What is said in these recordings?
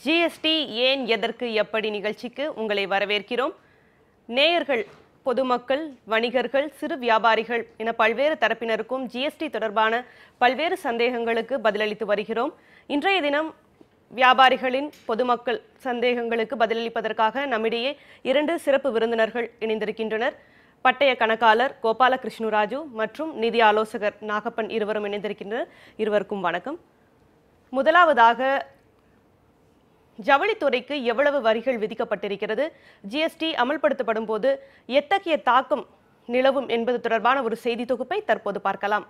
GST ஏன் எதற்கு எப்படி நிகழ்ச்சிக்கு உங்களை வரவேற்கிறோம். நேயர்கள், பொதுமக்கள், வணிகர்கள், சிறு வியாபாரிகள் என பல்வேறு தரப்பினருக்கும் ஜிஎஸ்டி தொடர்பான பல்வேறு சந்தேகங்களுக்கு பதிலளித்து வருகிறோம். இன்றைய தினம் வியாபாரிகளின் பொதுமக்கள் சந்தேகங்களுக்கு பதிலளிப்பதற்காக நம்மிடையே 2 சிறப்பு விருந்தினர்கள் இணைந்திருக்கின்றனர். பட்டய கணக்காளர் கோபால கிருஷ்ணராஜு மற்றும் நிதி ஆலோசகர் நாகப்பன் இருவரும் இணைந்திருக்கின்றனர். இருவருக்கும் வணக்கம். முதலாவதாக, ஜவுளித்துறைக்கு எவ்வளவு வரிகள் விதிக்கப்பட்டிருக்கிறது, ஜிஎஸ்டி அமல்படுத்தப்படும் போது எத்தகைய தாக்கம் நிலவும் என்பது தொடர்பான ஒரு செய்தி தொகுப்பை தற்போது பார்க்கலாம்.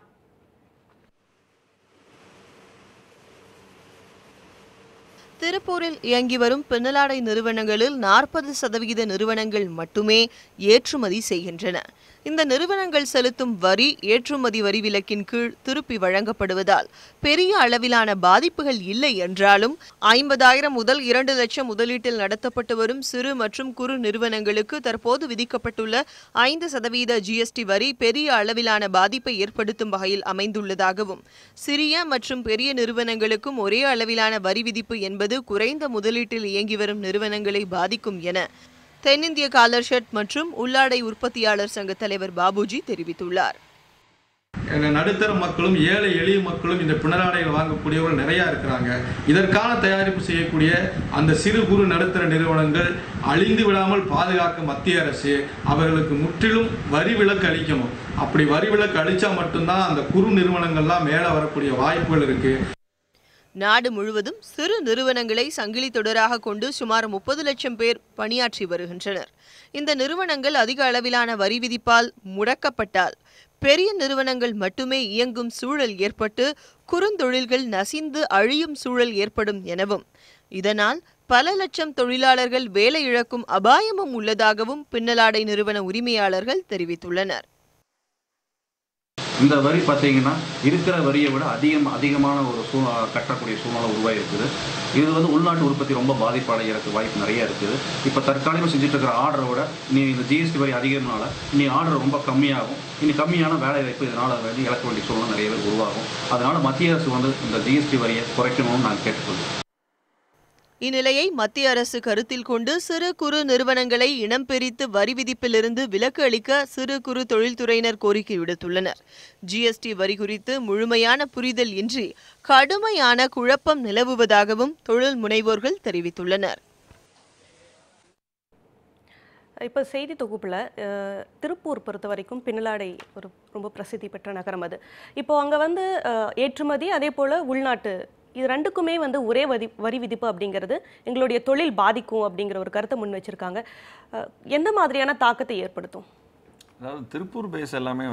திருப்பூரில் இயங்கி வரும் பின்னலாடை நிறுவனங்களில் 40% நிறுவனங்கள் மட்டுமே ஏற்றுமதி செய்கின்றன. இந்த நிறுவனங்கள் செலுத்தும் வரி ஏற்றுமதி வரி விலக்கின் கீழ் திருப்பி வழங்கப்படுவதால் பெரிய அளவிலான பாதிப்புகள் இல்லை என்றாலும் 50,000 முதல் 2 லட்சம் முதலீட்டில் நடத்தப்பட்டு வரும் சிறு மற்றும் குறு நிறுவனங்களுக்கு தற்போது விதிக்கப்பட்டுள்ள 5% ஜிஎஸ்டி வரி பெரிய அளவிலான பாதிப்பை ஏற்படுத்தும் வகையில் அமைந்துள்ளதாகவும், சிறிய மற்றும் பெரிய நிறுவனங்களுக்கும் ஒரே அளவிலான வரி விதிப்பு என்பது குறைந்த முதலீட்டில் இயங்கி வரும் நிறுவனங்களை பாதிக்கும் என தென்னிந்திய காலர் ஷர்ட் மற்றும் உள்ளாடை உற்பத்தியாளர் சங்க தலைவர் பாபுஜி தெரிவித்துள்ளார். நடுத்தர மக்களும் ஏழை எளிய மக்களும் இந்த பின்னலாடைகள் வாங்கக்கூடியவர்கள் நிறையா இருக்கிறாங்க. இதற்கான தயாரிப்பு செய்யக்கூடிய அந்த சிறு குறு நடுத்தர நிறுவனங்கள் அழிந்து விடாமல் பாதுகாக்க மத்திய அரசு அவர்களுக்கு முற்றிலும் வரி விலக்கு அளிக்கணும். அப்படி வரி விலக்கு அளித்தா மட்டும்தான் அந்த குறு நிறுவனங்கள்லாம் மேலே வரக்கூடிய வாய்ப்புகள் இருக்கு. நாடு முழுவதும் சிறு நிறுவனங்களை சங்கிலி தொடராக கொண்டு சுமார் 30 லட்சம் பேர் பணியாற்றி வருகின்றனர். இந்த நிறுவனங்கள் அதிக அளவிலான வரி விதிப்பால் முடக்கப்பட்டால் பெரிய நிறுவனங்கள் மட்டுமே இயங்கும் சூழல் ஏற்பட்டு குறுந்தொழில்கள் நசிந்து அழியும் சூழல் ஏற்படும் எனவும், இதனால் பல லட்சம் தொழிலாளர்கள் வேலை இழக்கும் அபாயமும் உள்ளதாகவும் பின்னலாடை நிறுவன உரிமையாளர்கள் தெரிவித்துள்ளனர். இந்த வரி பார்த்தீங்கன்னா இருக்கிற வரியை விட அதிகமான ஒரு கட்டக்கூடிய சூழ்நிலை உருவாகிருக்குது. இது உள்நாட்டு உற்பத்தி ரொம்ப பாதிப்படைகிறதுக்கு வாய்ப்பு நிறைய இருக்குது. இப்போ தற்காலிகமாக செஞ்சுட்டு இருக்கிற ஆர்டரை விட நீ இந்த ஜிஎஸ்டி வரி அதிகம்னால நீ ஆர்டர் ரொம்ப கம்மியாகும். இனி கம்மியான வேலை வாய்ப்பு இதனால் இழக்க வேண்டிய சூழ்நிலை நிறைய பேர் உருவாகும். அதனால் மத்திய அரசு இந்த ஜிஎஸ்டி வரியை குறைக்கணும்னு நான் கேட்டுக்கொள்கிறேன். இந்நிலையை மத்திய அரசு கருத்தில் கொண்டு சிறு குறு நிறுவனங்களை இனம் பிரித்து வரி விதிப்பிலிருந்து விலக்கு அளிக்க சிறு குறு தொழில்துறையினர் கோரிக்கை விடுத்துள்ளனர். ஜிஎஸ்டி வரி குறித்து முழுமையான புரிதல் இன்றி கடுமையான குழப்பம் நிலவுவதாகவும் தொழில் முனைவோர்கள் தெரிவித்துள்ளனர். இப்போ செய்தி தொகுப்பில் திருப்பூர் பொறுத்த வரைக்கும் பின்னலாடை ஒரு ரொம்ப பிரசித்தி பெற்ற நகரம். அது இப்போ அங்கே ஏற்றுமதி அதே போல் உள்நாட்டு இது ரெண்டுக்குமே ஒரே வரி விதிப்பு அப்படிங்கிறது எங்களுடைய தொழில் பாதிக்கும் அப்படிங்கிற ஒரு கருத்தை முன் வச்சிருக்காங்க. எந்த மாதிரியான தாக்கத்தை ஏற்படுத்தும்? அதாவது திருப்பூர் பேஸ் எல்லாமே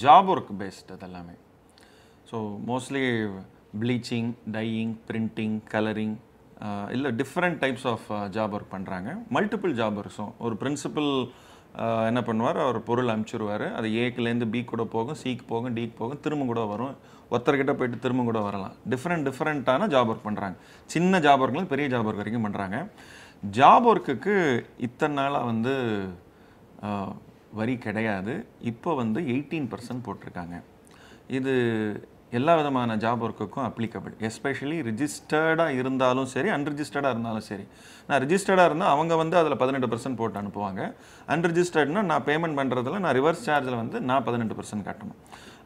ஜாப் ஒர்க் பேஸ்ட். அது எல்லாமே mostly bleaching, dyeing, printing, colouring, இல்லை different types of job work பண்ணுறாங்க. மல்டிபிள் ஜாப் ஒர்க்ஸும் ஒரு பிரின்சிபல் என்ன பண்ணுவார், அவர் பொருள் அனுப்பிச்சிடுவார். அது ஏக்குலேருந்து பி கூட போகும், சிக்கு போகும், டிக்கு போகும், திரும்ப கூட வரும், ஒருத்தர்கிட்ட போயிட்டு திரும்ப கூட வரலாம். டிஃப்ரெண்ட்டான ஜாப் ஒர்க் பண்ணுறாங்க. சின்ன ஜாப் ஒர்க்லேருந்து பெரிய ஜாப் ஒர்க் வரைக்கும் பண்ணுறாங்க. ஜாப் ஒர்க்குக்கு இத்தனை நாளாக வரி கிடையாது. இப்போ 18% போட்டிருக்காங்க. இது எல்லா விதமான ஜாப் ஒர்க்குக்கும் அப்ளிகபிள். எஸ்பெஷலி ரிஜிஸ்டர்டாக இருந்தாலும் சரி, அன்ரிஜிஸ்டர்டாக இருந்தாலும் சரி. நான் ரிஜிஸ்டர்டாக இருந்தால் அவங்க அதில் 18% போட்டு அனுப்புவாங்க. அன்ரிஜிஸ்டர்ட்னா நான் பேமெண்ட் பண்ணுறதுல நான் ரிவர்ஸ் சார்ஜில் நான் 18% கட்டணும்.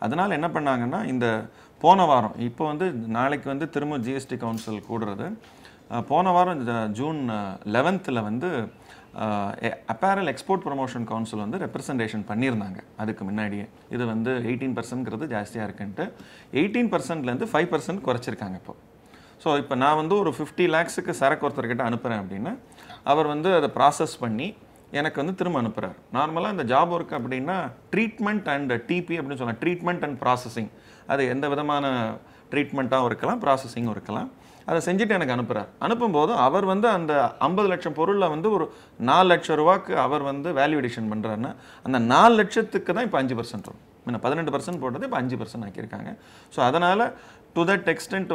அதனால் என்ன பண்ணாங்கன்னா, இந்த போன வாரம் இப்போ நாளைக்கு திரும்ப ஜிஎஸ்டி கவுன்சில் கூடுறது. போன வாரம் ஜூன் 11ல் apparel export promotion council representation பண்ணியிருந்தாங்க. அதுக்கு முன்னாடியே இது 18%ங்கிறது ஜாஸ்தியாக இருக்குன்ட்டு 18%லேருந்து 5% குறைச்சிருக்காங்க இப்போ. இப்போ நான் ஒரு 50 lakhsக்கு சரக்கு ஒருத்தர்கிட்ட அனுப்புகிறேன் அப்படின்னா அவர் அதை ப்ராசஸ் பண்ணி எனக்கு திரும்ப அனுப்புகிறார். நார்மலாக இந்த ஜாப் ஒர்க் அப்படின்னா ட்ரீட்மெண்ட் அண்ட் டிபி அப்படின்னு சொல்லலாம். Treatment and processing. அது எந்த விதமான ட்ரீட்மெண்ட்டாகவும் இருக்கலாம், ப்ராசஸிங்கும் இருக்கலாம். அதை செஞ்சுட்டு எனக்கு அனுப்புகிறார். அனுப்பும்போது அவர் அந்த 50 லட்சம் பொருளில் ஒரு 4 லட்சம் ரூபாய்க்கு அவர் வேல்யூடேஷன் பண்ணுறாருன்னா அந்த 4 லட்சத்துக்கு தான் இப்போ 5% வரும். முன்ன 18% போட்டது இப்போ 5% ஆக்கியிருக்காங்க. அதனால் to that extend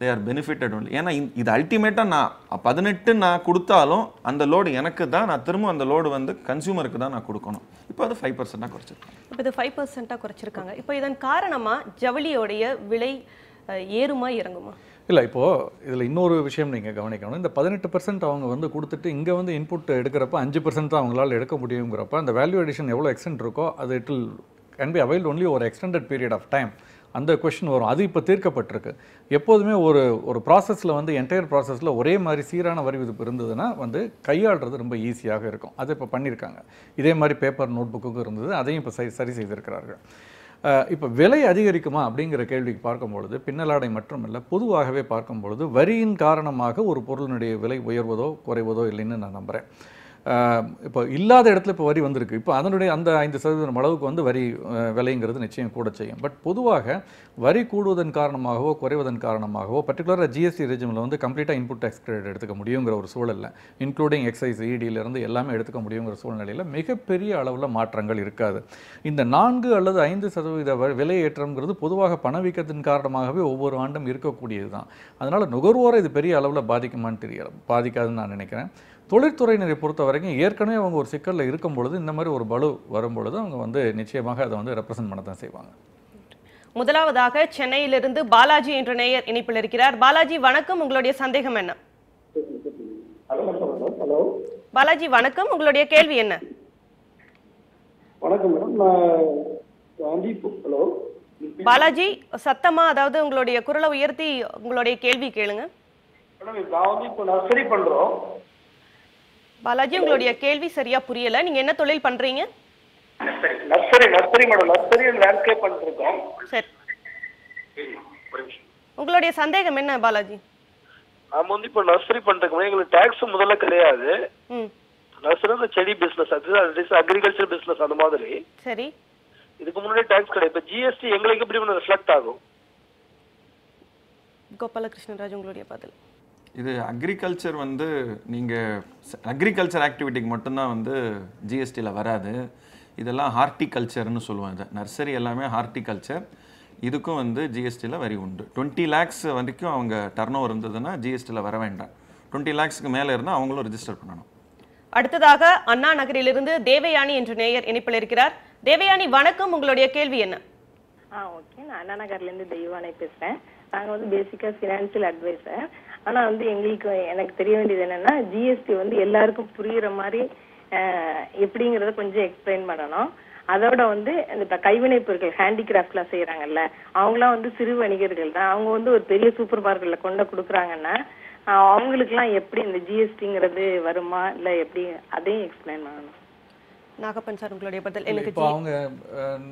they are benefited only. ஏன்னா இது அல்டிமேட்டாக நான் 18 நான் கொடுத்தாலும் அந்த லோடு எனக்கு தான், நான் திரும்ப அந்த லோடு கன்சியூமருக்கு தான் நான் கொடுக்கணும். இப்போ அது 5% குறைச்சிருக்காங்க. இப்போ இது 5% குறைச்சிருக்காங்க. இப்போ இதன் காரணமாக ஜவுளியோடைய விலை ஏறுமா இறங்குமா? இல்லை, இப்போது இதில் இன்னொரு விஷயம் நீங்கள் கவனிக்கணும். இந்த 18% அவங்க வந்து கொடுத்துட்டு இங்கே வந்து இன்புட் எடுக்கிறப்ப 5% தான் அவங்களால எடுக்க முடியுங்கிறப்ப அந்த வேல்யூ அடிஷன் எவ்வளோ எக்ஸ்டென்ட் இருக்கோ அது it will can be availed only ஒரு எக்ஸ்டெண்டட் பீரியட் ஆஃப் டைம். அந்த கொஸ்டின் வரும். அது இப்போ தீர்க்கப்பட்டிருக்கு. எப்போதுமே ஒரு ப்ராசஸில் வந்து என்டையர் ப்ராசஸில் ஒரே மாதிரி சீரான வரி விதிப்பு இருந்ததுன்னா வந்து கையாளுறது ரொம்ப ஈஸியாக இருக்கும். அதை இப்போ பண்ணியிருக்காங்க. இதே மாதிரி பேப்பர் நோட் புக்குக்கும் இருந்தது. அதையும் இப்போ சரி செய்திருக்கிறார்கள். இப்போ விலை அதிகரிக்குமா அப்படிங்கிற கேள்விக்கு பார்க்கும்பொழுது பின்னலாடை மட்டுமல்ல, பொதுவாகவே பார்க்கும்பொழுது வரியின் காரணமாக ஒரு பொருளினுடைய விலை உயர்வதோ குறைவதோ இல்லைன்னு நான் நம்புகிறேன். இப்போ இல்லாத இடத்துல இப்போ வரி வந்திருக்கு. இப்போ அதனுடைய அந்த 5% அளவுக்கு வந்து வரி விலைங்கிறது நிச்சயம் கூட செய்யும். பட் பொதுவாக வரி கூடுவதன் காரணமாகவோ குறைவதன் காரணமாகவோ பர்டிகுலராக ஜிஎஸ்டி ரெஜிமில் வந்து கம்ப்ளீட்டாக இன்புட் டேக்ஸ் கிரெடிட் எடுத்துக்க முடியுங்கிற ஒரு சூழலில், இன்க்ளூடிங் எக்ஸைஸ் இடியிலேருந்து எல்லாமே எடுத்துக்க முடியுங்கிற சூழ்நிலையில் மிகப்பெரிய அளவில் மாற்றங்கள் இருக்காது. இந்த 4 அல்லது 5% விலை ஏற்றம்ங்கிறது பொதுவாக பணவீக்கத்தின் காரணமாகவே ஒவ்வொரு ஆண்டும் இருக்கக்கூடியது தான். அதனால் நுகர்வோரை இது பெரிய அளவில் பாதிக்குமான்னு தெரியல, பாதிக்காதுன்னு நான் நினைக்கிறேன். தொழில்துறையினரை பொறுத்த வரைக்கும் ஏற்கனவே அவங்க ஒரு சிக்கலில் இருக்கும் பொழுது இந்த மாதிரி ஒரு பலு வரும்பொழுது அவங்க வந்து நிச்சயமாக அதை வந்து ரெப்ரசென்ட் பண்ண தான் செய்வாங்க. முதலாவதாக சென்னையிலிருந்து பாலாஜி என்ற நேயர் இணைப்பில் இருக்கிறார். பாலாஜி வணக்கம், உங்களுடைய சந்தேகம் என்ன? ஹலோ பாலாஜி வணக்கம், உங்களுடைய கேள்வி என்ன? வணக்கம் மேடம். ஹலோ பாலாஜி சத்தமா, அதாவது உங்களுடைய குரலை உயர்த்தி உங்களுடைய கேள்வி கேளுங்க. மேடம், நான் வந்து இப்போ நர்சரி பண்றோம். பாலாஜி, உங்களுடைய கேள்வி சரியா புரியல. நீங்க என்ன தொழில் பண்றீங்க? நர்சரி மேடம், நர்சரி லேண்ட்ஸ்கேப் பண்ணிருக்கோம். சரி, உங்களுடைய சந்தேகம் என்ன பாலாஜி? நம்ம வந்து இப்போ நர்சரி பண்றோம். எங்களுக்கு டாக்ஸ் முதல்ல கிடையாது. நர்சரி செடி பிசினஸ், அது அக்ரிகல்ச்சர் பிசினஸ் அந்த மாதிரி. சரி, இதுக்கு முன்னாடி டாக்ஸ் கிடையாது. இப்போ ஜிஎஸ்டி எங்களுக்கு எப்படி ரிஃப்ளெக்ட் ஆகும்? கோபாலகிருஷ்ணராஜ், உங்களுடைய பதில். இது அக்ரிகல்ச்சர் வந்து நீங்கள் அக்ரிகல்ச்சர் ஆக்டிவிட்டிக்கு மட்டும்தான் வந்து ஜிஎஸ்டியில் வராது. இதெல்லாம் ஹார்டிகல்ச்சர்னு சொல்லுவாங்க. நர்சரி எல்லாமே ஹார்டிகல்ச்சர். இதுக்கும் வந்து ஜிஎஸ்டியில் வரி உண்டு. 20 lakhs வரைக்கும் அவங்க டர்ன் ஓவர் இருந்ததுன்னா ஜிஎஸ்டியில் வர வேண்டாம். 20 lakhsக்கு மேலே இருந்தால் அவங்களும் ரெஜிஸ்டர் பண்ணணும். அடுத்ததாக அண்ணா நகரிலிருந்து தேவயானி என்ற நேயர் இணைப்பில் இருக்கிறார். தேவயானி வணக்கம், உங்களுடைய கேள்வி என்ன? ஓகே, நான் அண்ணா நகர்லேருந்து தெய்வானை பேசுகிறேன். நாங்கள் வந்து பேசிக்காக ஃபினான்ஷியல் அட்வைசர். ஆனால் வந்து எனக்கு தெரிய வேண்டியது என்னென்னா, ஜிஎஸ்டி வந்து எல்லாருக்கும் புரிகிற மாதிரி எப்படிங்கிறத கொஞ்சம் எக்ஸ்பிளைன் பண்ணணும். அதோட வந்து இந்த கைவினை பொருட்கள் ஹேண்டிகிராஃப்ட்லாம் செய்கிறாங்கல்ல, அவங்களாம் வந்து சிறு வணிகர்கள் தான். அவங்க வந்து ஒரு பெரிய சூப்பர் மார்க்கெட்டில் கொண்டு கொடுக்குறாங்கன்னா அவங்களுக்குலாம் எப்படி இந்த ஜிஎஸ்டிங்கிறது வருமா இல்லை எப்படி, அதையும் எக்ஸ்பிளைன் பண்ணணும். நாகப்பன் சார், உங்களுடைய பதில். இப்போ அவங்க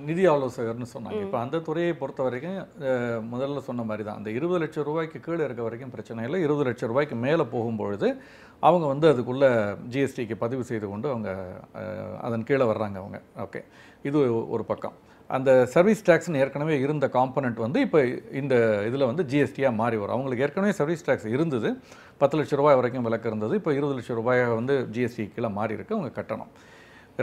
நிதி ஆலோசகர்னு சொன்னாங்க. இப்போ அந்த துறையை பொறுத்த வரைக்கும் முதல்ல சொன்ன மாதிரி தான், அந்த 20 லட்சம் ரூபாய்க்கு கீழே இருக்க வரைக்கும் பிரச்சனை இல்லை. 20 லட்சம் ரூபாய்க்கு மேலே போகும்பொழுது அவங்க வந்து அதுக்குள்ளே ஜிஎஸ்டிக்கு பதிவு செய்து கொண்டு அவங்க அதன் கீழே வர்றாங்க அவங்க. ஓகே, இது ஒரு பக்கம். அந்த சர்வீஸ் டேக்ஸ்னு ஏற்கனவே இருந்த காம்பனண்ட் வந்து இப்போ இந்த இதில் வந்து ஜிஎஸ்டியாக மாறி வரும். அவங்களுக்கு ஏற்கனவே சர்வீஸ் டேக்ஸ் இருந்தது, 10 லட்சம் ரூபாய் வரைக்கும் விலக்கு இருந்தது. இப்போ 20 லட்சம் ரூபாயாக வந்து ஜிஎஸ்டி கீழே மாறி இருக்குது, அவங்க கட்டணும்.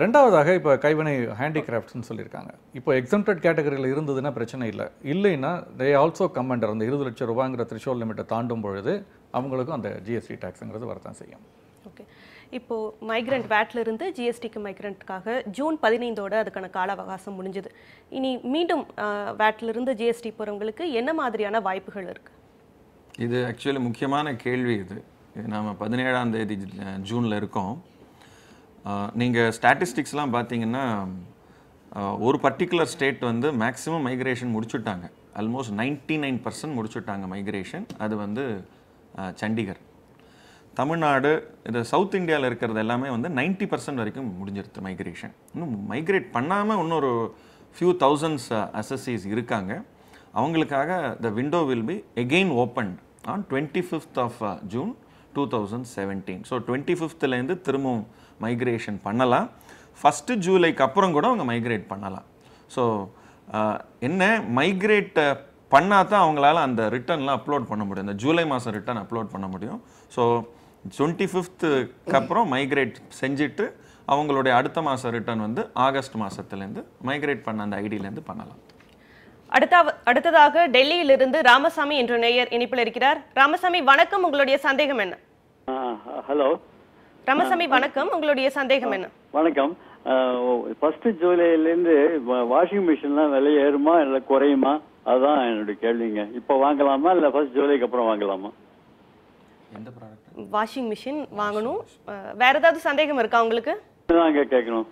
ரெண்டாவதாக இப்போ கைவினை ஹேண்டிகிராஃப்ட்ஸ்னு சொல்லியிருக்காங்க. இப்போ எக்ஸம்ப்டட் கேட்டகரியில் இருந்ததுன்னா பிரச்சனை இல்லை. இல்லைன்னா தே ஆல்சோ கம் அண்டர் அந்த 20 லட்சம் ரூபாங்கிற த்ரெஷோல்ட் லிமிட்டை தாண்டும் பொழுது அவங்களுக்கும் அந்த ஜிஎஸ்டி டேக்ஸுங்கிறது வரத்தான் செய்யும். ஓகே, இப்போது மைக்ரண்ட் வேட்ல இருந்து ஜிஎஸ்டிக்கு மைக்ரண்ட்காக ஜூன் 15ஓட அதுக்கான கால அவகாசம் முடிஞ்சது. இனி மீண்டும் வேட்லிருந்து ஜிஎஸ்டி போகிறவங்களுக்கு என்ன மாதிரியான வாய்ப்புகள் இருக்குது? இது ஆக்சுவலி முக்கியமான கேள்வி. இது நாம் 17ஆம் தேதி ஜூனில் இருக்கோம். நீங்கள் ஸ்டாட்டிஸ்டிக்ஸ்லாம் பார்த்தீங்கன்னா ஒரு பர்டிகுலர் ஸ்டேட் வந்து மேக்ஸிமம் மைக்ரேஷன் முடிச்சுட்டாங்க. ஆல்மோஸ்ட் 99% முடிச்சுட்டாங்க மைக்ரேஷன். அது வந்து சண்டிகர். தமிழ்நாடு, இது சவுத் இந்தியாவில் இருக்கிறது எல்லாமே வந்து 90% வரைக்கும் முடிஞ்சிருது மைக்ரேஷன். இன்னும் மைக்ரேட் பண்ணாமல் இன்னொரு ஃபியூ தௌசண்ட்ஸ் அசஸிஸ் இருக்காங்க. அவங்களுக்காக the window will be again opened on 25th of June 2017. So 25th திரும்பவும் மைக்ரேஷன் பண்ணலாம். 1st ஜூலைக்கு அப்புறம் கூட அவங்க மைக்ரேட் பண்ணலாம். ஸோ என்ன மைக்ரேட் பண்ணால் தான் அவங்களால அந்த ரிட்டர்ன்லாம் அப்லோட் பண்ண முடியும். இந்த ஜூலை மாதம் ரிட்டர்ன் அப்லோட் பண்ண முடியும். ஸோ 25th அப்புறம் மைக்ரேட் செஞ்சுட்டு அவங்களுடைய அடுத்த மாதம் ரிட்டர்ன் வந்து ஆகஸ்ட் மாதத்துலேருந்து மைக்ரேட் பண்ண அந்த ஐடியிலேருந்து பண்ணலாம். அடுத்ததாக டெல்லியிலிருந்து ராமசாமி என்ற நேயர் இணைப்பில் இருக்கிறார். ராமசாமி வணக்கம், உங்களுடைய சந்தேகம் என்ன? ஹலோ ராமசாமி வணக்கம், உங்களுடைய சந்தேகம் என்ன? வணக்கம். 1st ஜூலைலேருந்து வாஷிங் மிஷின்லாம் விலை ஏறுமா இல்லை குறையுமா? அதுதான் என்னுடைய கேள்விங்க. இப்போ வாங்கலாமா இல்லை ஃபர்ஸ்ட் ஜூலைக்கு அப்புறம் வாங்கலாமா? எந்த ப்ராடக்ட்? வாஷிங் மிஷின் வாங்கணும். வேற ஏதாவது சந்தேகம் இருக்கா உங்களுக்கு? அங்கே கேட்கணும்.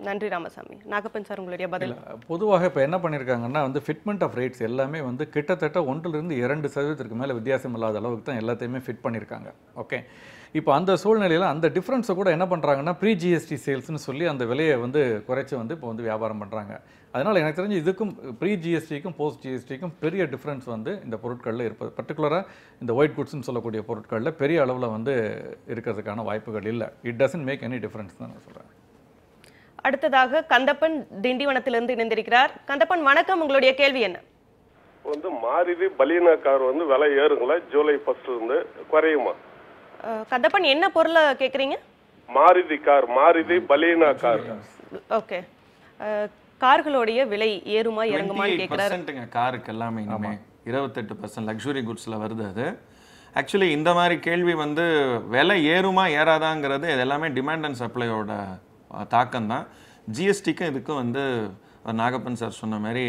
நன்றி ராமசாமி. நாகப்பன் சார், உங்களுடைய பதில். பொதுவாக இப்போ என்ன பண்ணியிருக்காங்கன்னா வந்து ஃபிட்மெண்ட் ஆஃப் ரேட்ஸ் எல்லாமே வந்து கிட்டத்தட்ட 1-2% மேலே வித்தியாசம் இல்லாத அளவுக்கு தான் எல்லாத்தையுமே ஃபிட் பண்ணியிருக்காங்க. ஓகே, இப்போ அந்த சூழ்நிலையில் அந்த டிஃப்ரென்ஸை கூட என்ன பண்ணுறாங்கன்னா ப்ரீ ஜிஎஸ்டி சேல்ஸ்னு சொல்லி அந்த விலையை வந்து குறைச்சி வந்து இப்போ வந்து வியாபாரம் பண்ணுறாங்க. அதனால் எனக்கு தெரிஞ்சு இதுக்கும் ப்ரீ ஜிஎஸ்டிக்கும் போஸ்ட் ஜிஎஸ்டிக்கும் பெரிய டிஃப்ரென்ஸ் வந்து இந்த பொருட்களில் இருப்பது, பர்டிகுலராக இந்த ஒயிட் குட்ஸ்ன்னு சொல்லக்கூடிய பொருட்களில் பெரிய அளவில் வந்து இருக்கிறதுக்கான வாய்ப்புகள் இல்லை. It doesn't make any difference தான் நான் சொல்கிறேன். அடுத்ததாக கந்தப்பன் திண்டிவனத்திலிருந்து இணைந்திருக்கிறார். கந்தப்பன் வணக்கம், உங்களுடைய கேள்வி என்ன? வந்து மாருதி பலீனா கார் வந்து விலை ஏறுங்களா ஜூலை 1 இருந்து குறையுமா? கந்தப்பன் என்ன பொருளை கேட்குறீங்க? Maruti car, Maruti Baleno car. Okay, கார்களுடைய விலை ஏறுமா இறங்குமான்னு கேட்குறாரு. காருக்கு எல்லாமே இனிமே 28% லக்ஸுரி குட்ஸில் வருது. அது ஆக்சுவலி இந்த மாதிரி கேள்வி வந்து விலை ஏறுமா ஏறாதாங்கிறது இது எல்லாமே டிமாண்ட் அண்ட் சப்ளையோட தாக்கம் தான். ஜிஎஸ்டிக்கும் இதுக்கும் வந்து நாகப்பன் சார் சொன்ன மாதிரி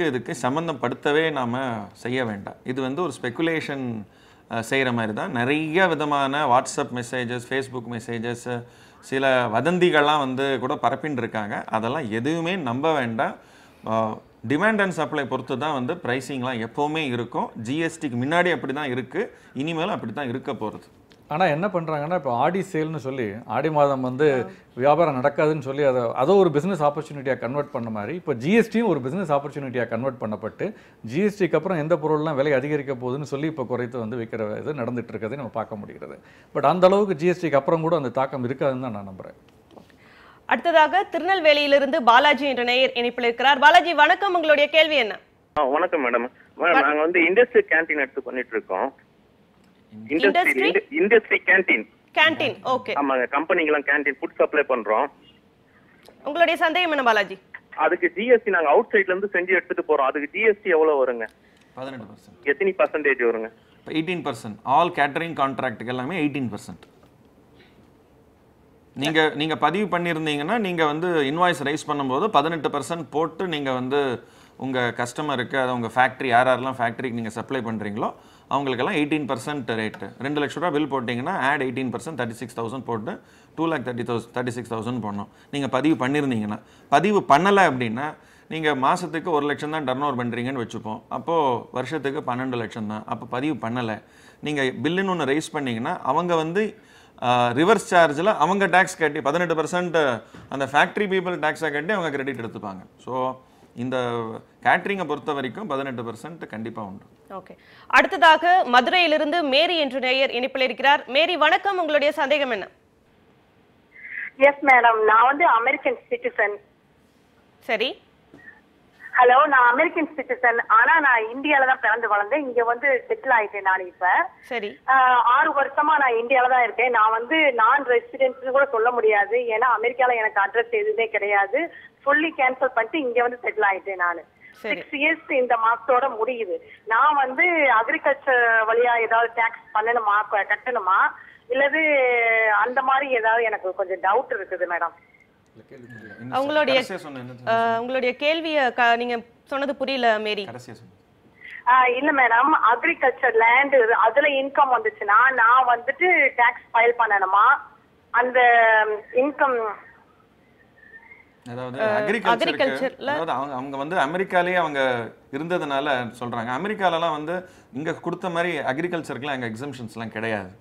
இதுக்கு சம்மந்தப்படுத்தவே நாம் செய்ய வேண்டாம். இது வந்து ஒரு ஸ்பெக்குலேஷன் செய்கிற மாதிரி தான். நிறைய விதமான வாட்ஸ்அப் மெசேஜஸ், ஃபேஸ்புக் மெசேஜஸ், சில வதந்திகள்லாம் வந்து கூட பரப்பின்னு இருக்காங்க. அதெல்லாம் எதுவுமே நம்ப வேண்டாம். டிமாண்ட் அண்ட் சப்ளை பொறுத்து தான் வந்து ப்ரைஸிங்லாம் எப்போவுமே இருக்கும். ஜிஎஸ்டிக்கு முன்னாடி அப்படி தான் இருக்குது, இனிமேலும் அப்படி தான் இருக்க போகிறது. ஆனால் என்ன பண்ணுறாங்கன்னா இப்போ ஆடி சேல்னு சொல்லி ஆடி மாதம் வந்து வியாபாரம் நடக்காதுன்னு சொல்லி அதை ஒரு பிஸ்னஸ் ஆப்பர்ச்சுனிட்டியாக கன்வெர்ட் பண்ண மாதிரி இப்போ ஜிஎஸ்டியும் ஒரு பிஸ்னஸ் ஆப்பர்ச்சுனிட்டியாக கன்வெர்ட் பண்ணப்பட்டு ஜிஎஸ்டிக்கு அப்புறம் எந்த பொருள்லாம் விலை அதிகரிக்க போகுதுன்னு சொல்லி இப்போ குறைத்து வந்து விற்கிற இது நடந்துட்டு இருக்கிறதை நம்ம பார்க்க முடிகிறது. பட் அந்த அளவுக்கு ஜிஎஸ்டிக்கு அப்புறம் கூட அந்த தாக்கம் இருக்காதுன்னு தான் நான் நம்புகிறேன். அடுத்ததாக திருநெல்வேலியிலிருந்து பாலாஜி என்ற நேயர் இணைப்பில் இருக்கிறார். பாலாஜி வணக்கம், உங்களுடைய கேள்வி என்ன? வணக்கம் மேடம். நாங்க வந்து இண்டஸ்ட்ரி கேண்டீன் எடுத்து பண்ணிட்டு இருக்கோம். Industry canteen. ஓகே, ஆமாங்க, கம்பெனிக்கெல்லாம் கேண்டீன் ஃபுட் சப்ளை பண்றோம். உங்களுடைய சந்தேகம் என்ன பாலாஜி? அதுக்கு ஜிஎஸ்டி நாங்க அவுட் சைட்ல இருந்து செஞ்சு எடுத்துட்டு போறோம். அதுக்கு ஜிஎஸ்டி எவ்வளவு வருங்க? 18%. எத்தனை பர்சன்டேஜ் வருங்க? 18%. ஆல் கேட்டரிங் கான்ட்ராக்ட்டுக்கு எல்லாமே 18%. நீங்க பதிவு பண்ணியிருந்தீங்கன்னா நீங்க வந்து இன்வாய்ஸ் ரைஸ் பண்ணும்போது 18% போட்டு நீங்க வந்து உங்க கஸ்டமருக்கு, அது உங்க ஃபேக்டரி யாரெல்லாம் ஃபேக்டரிக்கு நீங்க சப்ளை பண்றீங்களோ அவங்களுக்கெல்லாம் 18% ரேட்டு. 2 லட்ச ரூபா பில் போட்டிங்கன்னா ஆட் 18% 36,000 போட்டு 2,36,000 போடணும். நீங்கள் பதிவு பண்ணியிருந்தீங்கன்னா. பதிவு பண்ணலை அப்படின்னா நீங்கள் மாதத்துக்கு 1 லட்சம் தான் டர்ன் ஓவர் பண்ணுறீங்கன்னு வச்சுப்போம். அப்போது வருஷத்துக்கு 12 லட்சம் தான். அப்போ பதிவு பண்ணலை, நீங்கள் பில்லுன்னு ஒன்று ரைஸ் பண்ணிங்கன்னா அவங்க வந்து ரிவர்ஸ் சார்ஜில் அவங்க டேக்ஸ் கட்டி 18% அந்த ஃபேக்ட்ரி பீப்புள் டேக்ஸை கட்டி அவங்க கிரெடிட் எடுத்துப்பாங்க. ஸோ இந்த கேட்டரிங்கை பொறுத்த வரைக்கும் 18% கண்டிப்பாக உண்டு. ஓகே, அடுத்ததாக மதுரையிலிருந்து மேரி என்ற நேயர் இணைப்பில் இருக்கிறார். மேரி வணக்கம், உங்களுடைய சந்தேகம் என்ன? எஸ் மேடம், நான் வந்து அமெரிக்கன் சிட்டிசன். சரி. ஹலோ, நான் அமெரிக்கன் சிட்டிசன். ஆனா நான் இந்தியால தான் பிறந்து வளர்ந்தேன். இங்க வந்து செட்டில் ஆயிட்டேன் நான் இப்ப. சரி. 6 வருஷமா நான் இந்தியால தான் இருக்கேன். நான் வந்து நான் ரெசிடென்ட் கூட சொல்ல முடியாது, ஏன்னா அமெரிக்கால எனக்கு அட்ரஸ் எதுவுமே கிடையாது. ஃபுல்லி கேன்சல் பண்ணிட்டு இங்க வந்து செட்டில் ஆயிட்டேன் நான். 6 இயர்ஸ் இந்த மாசத்தோட முடியுது. நான் வந்து அக்ரிகல்ச்சர் வழியா ஏதாவது டாக்ஸ் பண்ணணுமா, கட்டணுமா, இல்லது அந்த மாதிரி ஏதாவது எனக்கு கொஞ்சம் டவுட் இருக்குது மேடம். உங்களுடைய கேள்வியை நீங்க சொன்னது புரியல மேரி. இல்ல மேடம், அக்ரிகல்ச்சர் லேண்ட் அதுல இன்கம் வந்துச்சுன்னா நான் வந்துட்டு டாக்ஸ் ஃபைல் பண்ணணுமா? அந்த இன்கம் அதாவது அக்ரிகல்ச்சர்ல அவங்க வந்து அமெரிக்காலேயே அவங்க இருந்ததுனால சொல்றாங்க. அமெரிக்காலலாம் வந்து இங்க கொடுத்த மாதிரி அக்ரிகல்ச்சருக்குலாம் அங்கே எக்ஸம்ஷன்ஸ்லாம் கிடையாது.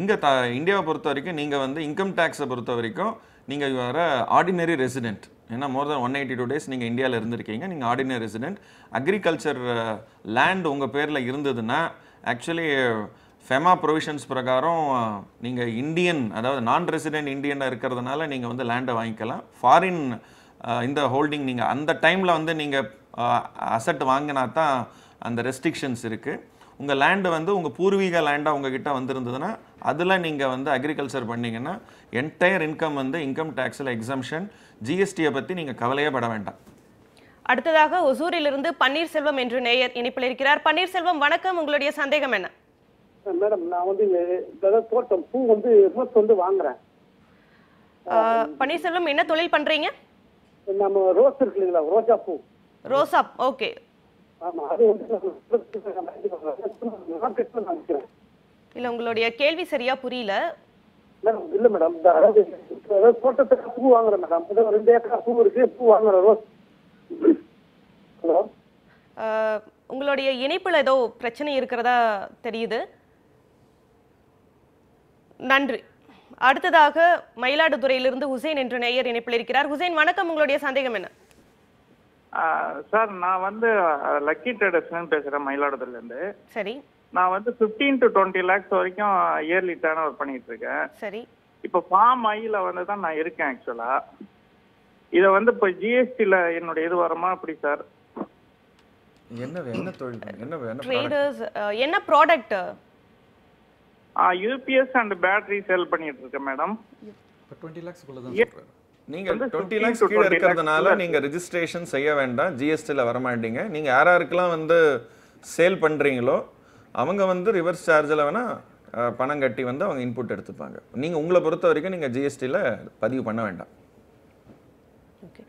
இங்க இந்தியாவை பொறுத்த வரைக்கும் நீங்க வந்து இன்கம் டேக்ஸை பொறுத்த வரைக்கும் நீங்க வர ஆர்டினரி ரெசிடென்ட். ஏன்னா மோர் தென் 182 டேஸ் நீங்கள் இந்தியாவில் இருந்திருக்கீங்க, நீங்கள் ஆர்டினரி ரெசிடென்ட். அக்ரிகல்ச்சர் லேண்ட் உங்கள் பேரில் இருந்ததுன்னா ஆக்சுவலி ஃபெமா ப்ரொவிஷன்ஸ் பிரகாரம் நீங்கள் இந்தியன், அதாவது நான் ரெசிடென்ட் இந்தியனாக இருக்கிறதுனால நீங்கள் வந்து லேண்டை வாங்கிக்கலாம். ஃபாரின் இந்த ஹோல்டிங் நீங்கள் அந்த டைமில் வந்து நீங்கள் அசட் வாங்கினா தான் அந்த ரெஸ்ட்ரிக்ஷன்ஸ் இருக்குது. உங்கள் லேண்டு வந்து உங்கள் பூர்வீக லேண்டாக உங்ககிட்ட வந்திருந்ததுன்னா அதில் நீங்கள் வந்து அக்ரிகல்ச்சர் பண்ணிங்கன்னா என்டையர் இன்கம் வந்து இன்கம் டேக்ஸில் எக்ஸம்ஷன். ஜிஎஸ்டியை பற்றி நீங்கள் கவலையே பட வேண்டாம். அடுத்ததாக ஒசூரிலிருந்து பன்னீர்செல்வம் என்று நேயர் இணைப்பில் இருக்கிறார். பன்னீர்செல்வம் வணக்கம், உங்களுடைய சந்தேகம் என்ன? மேடம், நான் வந்து தோட்டம் பூ வந்து ரோஸ் வந்து வாங்குறேன். பன்னீர்செல்வம் என்ன தொழில் பண்றீங்க? நம்ம ரோஸ் இருக்கு இல்லைங்களா, ரோஜா பூ. ரோசா, ஓகே. ஆமா அது வந்து மார்க்கெட்ல நான் விற்கிறேன். இல்ல உங்களுடைய கேள்வி சரியா புரியல. இல்ல மேடம், அதாவது தோட்டத்துக்கு பூ வாங்குறேன் மேடம். 2 ஏக்கரா பூ இருக்கு, பூ வாங்குறேன் ரோஸ். ஹலோ, உங்களுடைய இணைப்புல ஏதோ பிரச்சனை இருக்கிறதா தெரியுது. நன்றி. அடுத்ததாக மயிலாடுதுறையிலிருந்து ஹுசைன் என்ற நேயர் இணைப்பில் இருக்கிறார். ஹுசைன் வணக்கம், உங்களுடைய சந்தேகம் என்ன? சார் நான் வந்து லக்கி ட்ரேடர்ஸ்னு பேசுறேன் மயிலாடுதுறையிலேருந்து. சரி. நான் வந்து 15 to 20 lakhs வரைக்கும் இயர்லி டர்ன் ஓவர் பண்ணிட்டு இருக்கேன். சரி. இப்போ ஃபார்ம் ஐல வந்து தான் நான் இருக்கேன் ஆக்சுவலா. இதை வந்து இப்போ ஜிஎஸ்டியில் என்னுடைய இது வருமா அப்படி சார்? என்ன தொழில் ட்ரேடர்ஸ் என்ன product? UPS and battery sale பண்ணிட்டு இருக்கேன் மேடம். 20 lakhs குள்ள தான் சொல்றேன். நீங்க 20 lakhs கீழ இருக்கிறதுனால நீங்க ரெஜிஸ்ட்ரேஷன் செய்ய வேண்டாம், ஜிஎஸ்டில வர மாட்டீங்க. நீங்க யாராருக்கெல்லாம் வந்து சேல் பண்றீங்களோ அவங்க வந்து ரிவர்ஸ் சார்ஜில் வேணா பணம் கட்டி வந்து அவங்க இன்புட் எடுத்துப்பாங்க. நீங்க உங்களை பொறுத்த வரைக்கும் நீங்க ஜிஎஸ்டில பதிவு பண்ண வேண்டாம். ஓகே.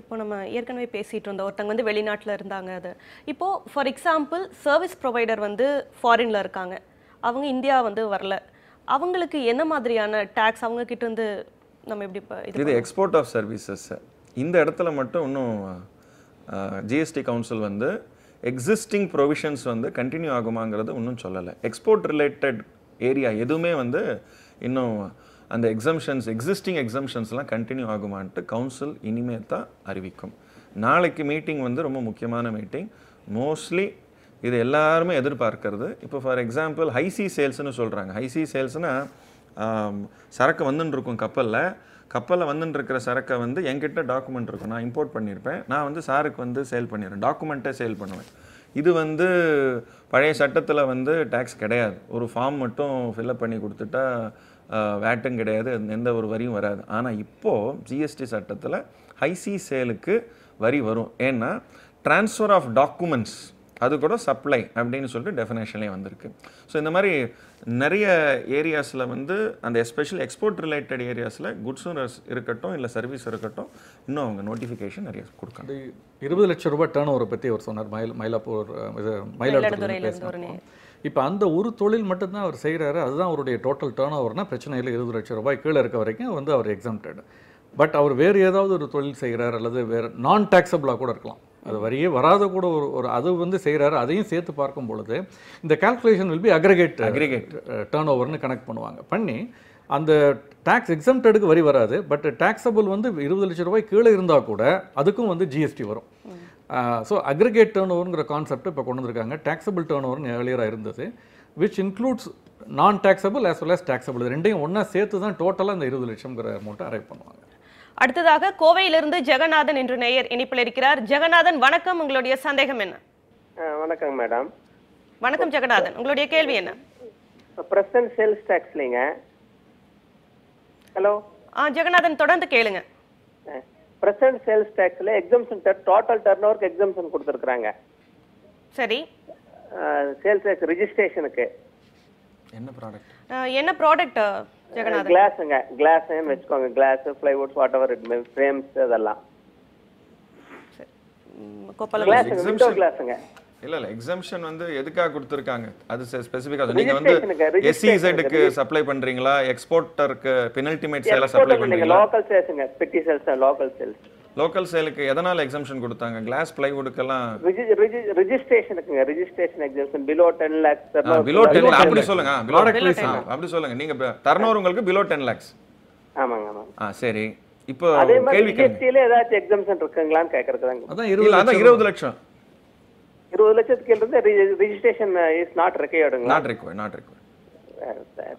இப்போ நம்ம ஏற்கனவே பேசிட்டு இருந்தோம், ஒருத்தங்க வந்து வெளிநாட்டில் இருந்தாங்க. அது இப்போ ஃபார் எக்ஸாம்பிள் சர்வீஸ் ப்ரொவைடர் வந்து ஃபாரின்ல இருக்காங்க, அவங்க இந்தியா வந்து வரல, அவங்களுக்கு என்ன மாதிரியான டாக்ஸ் அவங்க கிட்ட இருந்து நம்ம எப்படி இது எக்ஸ்போர்ட் ஆஃப் சர்வீசஸ். இந்த இடத்துல மட்டும் இன்னும் ஜிஎஸ்டி கவுன்சில் வந்து எக்ஸிஸ்டிங் ப்ரொவிஷன்ஸ் வந்து கண்டினியூ ஆகுமாங்கிறது இன்னும் சொல்லலை. எக்ஸ்போர்ட் ரிலேட்டட் ஏரியா எதுவுமே வந்து இன்னும் அந்த எக்ஸிஸ்டிங் எக்ஸம்ஷன்ஸ்லாம் கண்டினியூ ஆகுமான்ட்டு கவுன்சில் இனிமே தான் அறிவிக்கும். நாளைக்கு மீட்டிங் வந்து ரொம்ப முக்கியமான மீட்டிங். மோஸ்ட்லி இது எல்லாருமே எதிர்பார்க்கறது. இப்போ ஃபார் எக்ஸாம்பிள் ஹைசி சேல்ஸ்னு சொல்கிறாங்க. ஹைசி சேல்ஸ்னால் சரக்கு வந்துன்னு இருக்கும் கப்பலில் வந்துட்டு இருக்கிற சரக்கை வந்து என்கிட்ட டாக்குமெண்ட் இருக்கும், நான் இம்போர்ட் பண்ணியிருப்பேன், நான் வந்து சாருக்கு வந்து சேல் பண்ணிடுறேன், டாக்குமெண்ட்டே சேல் பண்ணுவேன். இது வந்து பழைய சட்டத்தில் வந்து டேக்ஸ் கிடையாது. ஒரு ஃபார்ம் மட்டும் ஃபில்அப் பண்ணி கொடுத்துட்டா வேட்டும் கிடையாது, எந்த ஒரு வரியும் வராது. ஆனால் இப்போது ஜிஎஸ்டி சட்டத்தில் ஹைசி சேலுக்கு வரி வரும். ஏன்னா ட்ரான்ஸ்ஃபர் ஆஃப் டாக்குமெண்ட்ஸ் அது கூட சப்ளை அப்படின்னு சொல்லிட்டு டெஃபினேஷன்லேயே வந்திருக்கு. ஸோ இந்த மாதிரி நிறைய ஏரியாஸில் வந்து அந்த எஸ்பெஷலி எக்ஸ்போர்ட் ரிலேட்டட் ஏரியாஸில் குட்ஸும் இருக்கட்டும் இல்லை சர்வீஸ் இருக்கட்டும் இன்னும் அவங்க நோட்டிஃபிகேஷன் நிறைய கொடுக்காங்க. 20 லட்சம் ரூபாய் டேர்ன் ஓவரை பற்றி அவர் சொன்னார். மயிலாடுதுறை பேசுகிறோம். இப்போ அந்த ஒரு தொழில் மட்டும்தான் அவர் செய்கிறாரு, அதுதான் அவருடைய டோட்டல் டேர்ன் ஓவர்னால் பிரச்சனை இல்லை. 20 லட்சம் ரூபாய் கீழே இருக்க வரைக்கும் வந்து அவர் எக்ஸம்டட். பட் அவர் வேறு ஏதாவது ஒரு தொழில் செய்கிறார் அல்லது வேறு நான் டேக்ஸபிளாக கூட இருக்கலாம், அது வரியே வராத கூட ஒரு அது வந்து செய்கிறாரு, அதையும் சேர்த்து பார்க்கும் பொழுது இந்த calculation will be aggregate turn ஓவர்னு கனெக்ட் பண்ணுவாங்க. பண்ணி அந்த டேக்ஸ் எக்ஸம்டடுக்கு வரி வராது, பட் டேக்ஸபிள் வந்து 20 லட்சம் ரூபாய் கீழே இருந்தால் கூட அதுக்கும் வந்து ஜிஎஸ்டி வரும். ஸோ அக்ரிகேட் டேர்ன் ஓவருங்கிற கான்செப்ட் இப்போ கொண்டு வந்திருக்காங்க. டேக்ஸபிள் டேர்ன் ஓவர்னு ஏர்லியராக இருந்தது, விச் இன்க்ளூட்ஸ் நான் taxable as well as taxable. ரெண்டையும் ஒன்றா சேர்த்து தான் டோட்டலாக இந்த 20 லட்சம்ங்கிற அமௌண்ட்டை அரைவ் பண்ணுவாங்க. அடுத்ததாக கோவையிலிருந்து ஜெகநாதன் என்று நேயர் இணைப்பில் இருக்கிறார். ஜெகநாதன் வணக்கம், உங்களுடைய சந்தேகம் என்ன? வணக்கம் மேடம். வணக்கம் ஜெகநாதன், உங்களுடைய கேள்வி என்ன? பிரசன்ட் சேல்ஸ் டாக்ஸ்லீங்க. ஹலோ. ஜெகநாதன் தொடர்ந்து கேளுங்க. பிரசன்ட் சேல்ஸ் டாக்ஸ்ல எக்ஸம்ஷன் டோட்டல் டர்ன்ஓவருக்கு எக்ஸம்ஷன் கொடுத்திருக்காங்க. சரி. சேல்ஸ் டாக்ஸ் ரெஜிஸ்ட்ரேஷனுக்கு என்ன ப்ராடக்ட்? என்ன ப்ராடக்ட் ஜெகநாதன்? கிளாஸ்ங்க, கிளாஸ்னு வெச்சுக்கோங்க. Glass, plywoods, whatever it means, frames அதெல்லாம். கோபால கிளாஸ்ங்க. இல்ல எக்ஸம்ஷன் வந்து எதுக்காக கொடுத்திருக்காங்க அது ஸ்பெசிஃபிக்கா நீங்க வந்து எஸ்இசெட்க்கு சப்ளை பண்றீங்களா, எக்ஸ்போர்ட்டருக்கு பெனல்டிமேட் சேல சப்ளை பண்றீங்களா? லோக்கல் சேல்ஸ்ங்க, petty sales, local sales. Local சேலுக்கு எதனால எக்ஸம்ஷன் கொடுத்தாங்க? கிளாஸ் பிளைவுட்க்கெல்லாம் ரெஜிஸ்ட்ரேஷனுக்குங்க, registration exemption below 10 lakhs. Below 10 lakhs அப்படி சொல்லுங்க. அப்படி சொல்லுங்க. நீங்க டர்ன்ஓவர் உங்களுக்கு பிலோ 10 lakhs. ஆமாங்க ஆமாங்க. சரி. இப்போ கேள்வி ஜிஎஸ்டில ஏதாச்சும் எக்ஸம்ஷன் இருக்குங்களான்னு கேக்குறதுதாங்க. அதான் 20 லட்சம் 20 லட்சத்துக்கு இருந்து ரெஜிஸ்ட்ரேஷன் இஸ் நாட் ரிக்வயர்டுங்க. Not required.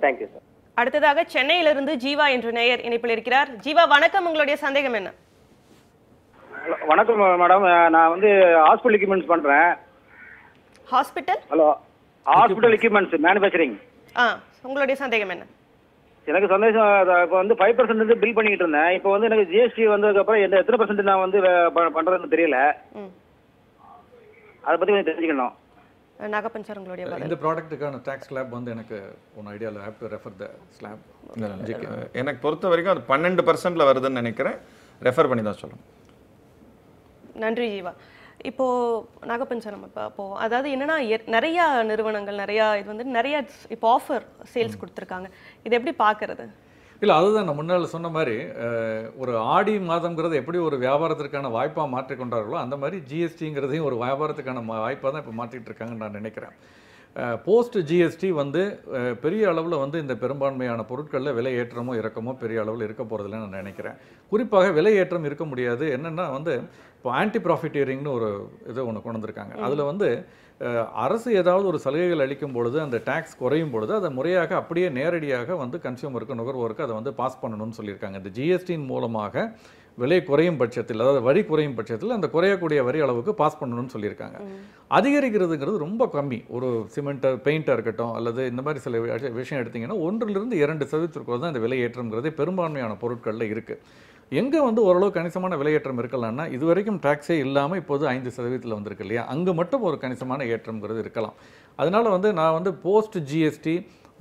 Thank you sir. அடுத்ததாக சென்னையிலிருந்து ஜீவா என்ற நேயர் இணைப்பில் இருக்கிறார். ஜீவா வணக்கம், உங்களுடைய சந்தேகம் என்ன? வணக்கம் மேடம், நான் வந்து ஹாஸ்பிட்டல் எக்யூப்மெண்ட்ஸ் பண்றேன். Hospital? Hello, hospital equipments manufacturing. உங்களுடைய சந்தேகம் என்ன? எனக்கு சந்தேகம், இப்போ வந்து 5% வந்து பில் பண்ணிட்டு இருந்தேன். இப்போ வந்து எனக்கு ஜிஎஸ்டி வந்ததுக்கு அப்புறம் எத்தனை % நான் வந்து பண்றதுன்னு தெரியல. அதை பத்தி கொஞ்சம் தெரிஞ்சுக்கணும். நாகப்பன் சார் உங்களுடைய பதில். இந்த ப்ராடக்ட்டுக்கான டாக்ஸ் ஸ்லாப் வந்து எனக்கு ஒன் ஐடியால have to refer the slab. எனக்கு பொறுத்த வரைக்கும் அது 12%ல வருதுன்னு நினைக்கிறேன். ரெஃபர் பண்ணி தான் சொல்லணும். நன்றி ஜீவா. இப்போ நாகப்பஞ்சன் நம்ம போவோம். அதாவது என்னன்னா நிறைய நிறுவனங்கள் நிறைய இப்போ ஆஃபர் சேல்ஸ் கொடுத்துருக்காங்க. இதை எப்படி பார்க்கறது? இல்லை, அதுதான் நான் முன்னால் சொன்ன மாதிரி ஒரு ஆடி மாதம்ங்கிறது எப்படி ஒரு வியாபாரத்திற்கான வாய்ப்பாக மாற்றிக்கொண்டார்களோ அந்த மாதிரி ஜிஎஸ்டிங்கிறதையும் ஒரு வியாபாரத்துக்கான வாய்ப்பாக தான் இப்போ மாற்றிட்டு இருக்காங்கன்னு நான் நினைக்கிறேன். போஸ்ட் ஜிஎஸ்டி வந்து பெரிய அளவில் வந்து இந்த பெரும்பான்மையான பொருட்களில் விலை ஏற்றமோ இறக்கமோ பெரிய அளவில் இருக்க போகிறதில்ல நான் நினைக்கிறேன். குறிப்பாக விலை ஏற்றம் இருக்க முடியாது. என்னென்னா வந்து இப்போ ஆன்டி ப்ராஃபிட்டேரிங்னு ஒரு இது ஒன்று கொண்டு வந்திருக்காங்க. அதில் வந்து அரசு ஏதாவது ஒரு சலுகைகள் அளிக்கும் பொழுது அந்த டேக்ஸ் குறையும் பொழுது அதை முறையாக அப்படியே நேரடியாக வந்து கன்சியூமருக்கு நுகர்வோருக்கு அதை வந்து பாஸ் பண்ணணும்னு சொல்லியிருக்காங்க. இந்த ஜிஎஸ்டியின் மூலமாக விலை குறையும் பட்சத்தில், அதாவது வரி குறையும் பட்சத்தில் அந்த குறையக்கூடிய வரி அளவுக்கு பாஸ் பண்ணணும்னு சொல்லியிருக்காங்க. அதிகரிக்கிறதுங்கிறது ரொம்ப கம்மி. ஒரு சிமெண்ட்டாக பெயிண்டாக இருக்கட்டும் அல்லது இந்த மாதிரி சில விஷயம் எடுத்திங்கன்னா 1-2% தான் இந்த விலை ஏற்றம்ங்கிறதே பெரும்பான்மையான பொருட்களில் இருக்குது. எங்கே வந்து ஓரளவு கணிசமான விலையேற்றம் இருக்கலாம்னா இதுவரைக்கும் டாக்ஸே இல்லாமல் இப்போது 5% வந்திருக்கு இல்லையா, அங்கே மட்டும் ஒரு கணிசமான ஏற்றம்ங்கிறது இருக்கலாம். அதனால் வந்து நான் வந்து போஸ்ட் ஜிஎஸ்டி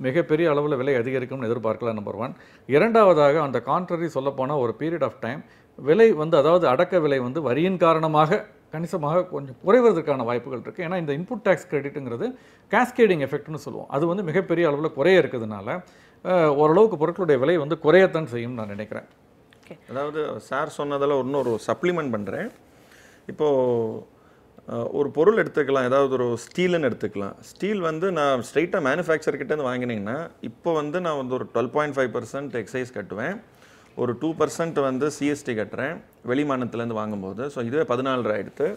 மிகப்பெரிய அளவில் விலை அதிகரிக்கும்னு எதிர்பார்க்கலாம், நம்பர் 1. இரண்டாவதாக அந்த கான்ட்ரரி சொல்லப்போனால் ஒரு பீரியட் ஆஃப் டைம் விலை வந்து அதாவது அடக்க விலை வந்து வரியின் காரணமாக கணிசமாக கொஞ்சம் குறைவதற்கான வாய்ப்புகள் இருக்குது. ஏன்னா இந்த இன்புட் டேக்ஸ் கிரெடிட்டுங்கிறது கேஸ்கேடிங் எஃபெக்ட்னு சொல்லுவோம். அது வந்து மிகப்பெரிய அளவில் குறைய இருக்கிறதுனால ஓரளவுக்கு பொருட்களுடைய விலை வந்து குறையத்தான் செய்யும் நான் நினைக்கிறேன். அதாவது சார் சொன்னதில் இன்னொரு சப்ளிமெண்ட் பண்ணுறேன். இப்போது ஒரு பொருள் எடுத்துக்கலாம், ஏதாவது ஒரு ஸ்டீலுன்னு எடுத்துக்கலாம். ஸ்டீல் வந்து நான் ஸ்ட்ரைட்டாக மேனுஃபேக்சர்கிட்டேருந்து வாங்கினீங்கன்னா இப்போ வந்து நான் வந்து ஒரு 12.5% எக்ஸைஸ் கட்டுவேன், ஒரு 2% வந்து சிஎஸ்டி கட்டுறேன் வெளி மாநிலத்துலேருந்து வாங்கும்போது. ஸோ இதுவே 14 ஆகிடுது.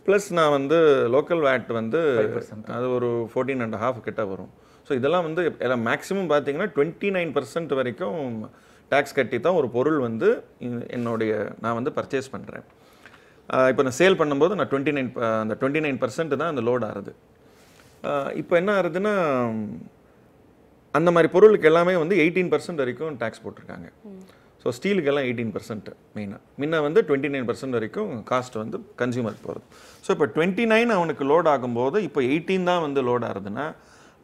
ப்ளஸ் நான் வந்து லோக்கல் வேட் வந்து அது ஒரு 14.5 கிட்ட வரும். ஸோ இதெல்லாம் வந்து எல்லாம் மேக்ஸிமம் பார்த்தீங்கன்னா 29% வரைக்கும் டேக்ஸ் கட்டி தான் ஒரு பொருள் வந்து நான் வந்து பர்ச்சேஸ் பண்ணுறேன். இப்போ நான் சேல் பண்ணும்போது நான் 29% தான் அந்த லோட் ஆகுது. இப்போ என்ன ஆகுதுன்னா அந்த மாதிரி பொருளுக்கு எல்லாமே வந்து 18% வரைக்கும் டேக்ஸ் போட்டிருக்காங்க. ஸோ ஸ்டீலுக்கெல்லாம் 18% முன்ன வந்து 29% வரைக்கும் காஸ்ட் வந்து கன்சியூமருக்கு போகிறது. ஸோ இப்போ 29 அவனுக்கு லோட் ஆகும்போது இப்போ 18 தான் வந்து லோட் ஆகுதுன்னா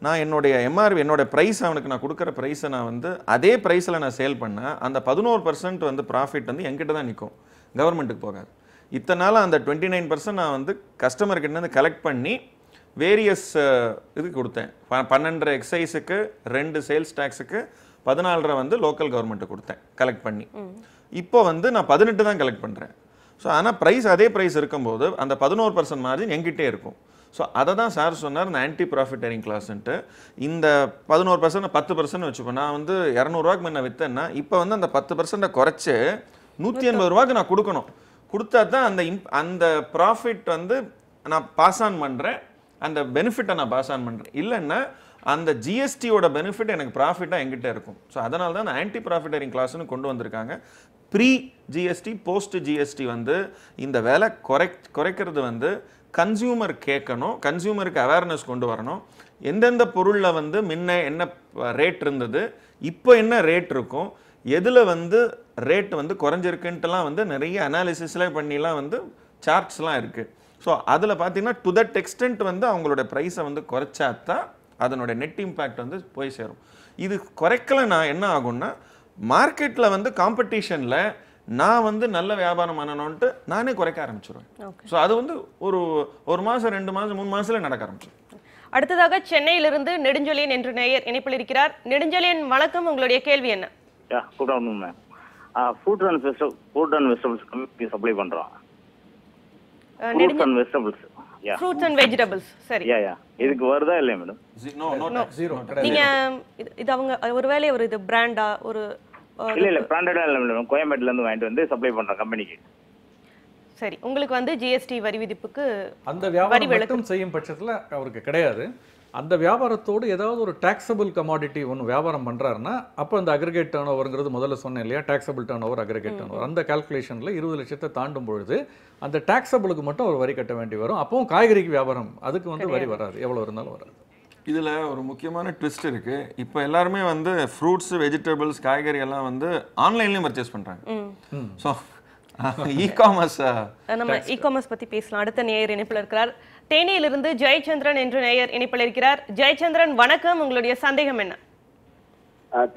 நான் என்னுடைய எம்ஆர்பி என்னோட ப்ரைஸ் அவனுக்கு நான் கொடுக்குற ப்ரைஸை நான் வந்து அதே ப்ரைஸில் நான் சேல் பண்ணேன். அந்த 11% வந்து ப்ராஃபிட் வந்து என்கிட்ட தான் நிற்கும், கவர்மெண்ட்டுக்கு போகாது. இத்தனை நாள் அந்த 29% நான் வந்து கஸ்டமர்கிட்டேருந்து கலெக்ட் பண்ணி வேரியஸ் இதுக்கு கொடுத்தேன். 12 எக்ஸைஸுக்கு 2 சேல்ஸ் டேக்ஸுக்கு 14 வந்து லோக்கல் கவர்மெண்ட்டுக்கு கொடுத்தேன் கலெக்ட் பண்ணி. இப்போ வந்து நான் 18 தான் கலெக்ட் பண்ணுறேன். ஸோ ஆனால் ப்ரைஸ் அதே ப்ரைஸ் இருக்கும்போது அந்த 11% மார்ஜின் என்கிட்டே இருக்கும். ஸோ அதை தான் சார் சொன்னார் இந்த ஆன்டி ப்ராஃபிட்டரிங் கிளாஸ்ன்ட்டு. இந்த 11% 10% வச்சுப்போம். நான் வந்து 200 ரூபாய்க்கு முன்ன விற்றேன்னா இப்போ வந்து அந்த 10% குறைச்சி 180 ரூபாய்க்கு நான் கொடுக்கணும். கொடுத்தா தான் அந்த ப்ராஃபிட் வந்து நான் பாஸ் ஆன் பண்ணுறேன், அந்த பெனிஃபிட்டை நான் பாஸ் ஆன் பண்ணுறேன். இல்லைன்னா அந்த ஜிஎஸ்டியோட பெனிஃபிட் எனக்கு ப்ராஃபிட்டாக எங்கிட்ட இருக்கும். ஸோ அதனால தான் அந்த ஆன்டி ப்ராஃபிட்டரிங் கிளாஸ்னு கொண்டு வந்திருக்காங்க. ப்ரீ ஜிஎஸ்டி போஸ்ட் ஜிஎஸ்டி வந்து இந்த விலை குறைக்கிறது வந்து கன்சியூமர் கேட்கணும், கன்சியூமருக்கு அவேர்னஸ் கொண்டு வரணும். எந்தெந்த பொருளில் வந்து முன்ன என்ன ரேட் இருந்தது, இப்போ என்ன ரேட் இருக்கும், எதில் வந்து ரேட் வந்து குறைஞ்சிருக்குன்ட்டுலாம் வந்து நிறைய அனாலிசிஸ்லாம் பண்ணிலாம் வந்து சார்ட்ஸ்லாம் இருக்குது. ஸோ அதில் பார்த்தீங்கன்னா டு தட் எக்ஸ்டென்ட் வந்து அவங்களோட ப்ரைஸை வந்து குறைச்சாதான் அதனோட நெட் இம்பேக்ட் வந்து போய் சேரும். இது குறைக்கலைன்னா என்ன ஆகும்னா மார்க்கெட்டில் வந்து காம்படிஷனில் நான் வந்து நல்ல வியாபாரம் பண்ணணும்ட்டு நானே குறைக்க ஆரம்பிச்சிருவேன். ஸோ அது வந்து ஒரு மாதம் 2 மாதம் 3 மாதத்துல நடக்க ஆரம்பிச்சிடும். அடுத்ததாக சென்னையிலிருந்து நெடுஞ்செழியன் என்ற நேயர் இணைப்பில் இருக்கிறார். நெடுஞ்செழியன் வணக்கம், உங்களுடைய கேள்வி என்ன? Good afternoon ma'am. Food and vegetables company supply பண்றோம். Fruits and vegetables. Fruits and vegetables. சரி. இதுக்கு வருதா இல்லையா மேடம்? நீங்க இது அவங்க ஒருவேளை ஒரு இது பிராண்டா ஒரு இல்ல பிராண்டடா இல்ல மேடம், கோயம்பேட்ல இருந்து வாங்கிட்டு வந்து சப்ளை பண்ற கம்பெனிக்கு. சரி, உங்களுக்கு வந்து ஜிஎஸ்டி வரி விதிப்புக்கு அந்த வியாபாரம் மட்டும் செய்யும் பட்சத்தில் அவருக்கு கிடையாது. அந்த வியாபாரத்தோடு ஏதாவது ஒரு டாக்ஸபிள் கமாடிட்டி ஒன்று வியாபாரம் பண்ணுறாருன்னா அப்போ அந்த அக்ரிகேட் டர்ன் ஓவருங்கிறது முதல்ல சொன்னேன் இல்லையா, taxable turn over aggregate turn over, அந்த கால்குலேஷனில் 20 லட்சத்தை தாண்டும் பொழுது அந்த டாக்ஸபிளுக்கு மட்டும் ஒரு வரி கட்ட வேண்டி வரும். அப்பவும் காய்கறிக்கு வியாபாரம் அதுக்கு வந்து வரி வராது, எவ்வளோ இருந்தாலும் வராது. இதில் ஒரு முக்கியமான ட்விஸ்ட் இருக்குது. இப்போ எல்லாருமே வந்து ஃப்ரூட்ஸ் வெஜிடபிள்ஸ் காய்கறி எல்லாம் வந்து ஆன்லைன்லேயும் பர்ச்சேஸ் பண்ணுறாங்க. ஸோ நம்ம இகாமர்ஸ் பற்றி பேசலாம். அடுத்த நேயர் இணைப்பில் இருக்கிறார். தேனியிலிருந்து ஜெயச்சந்திரன் என்ற நேயர் இணைப்பில் இருக்கிறார். ஜெயச்சந்திரன் வணக்கம், உங்களுடைய சந்தேகம் என்ன?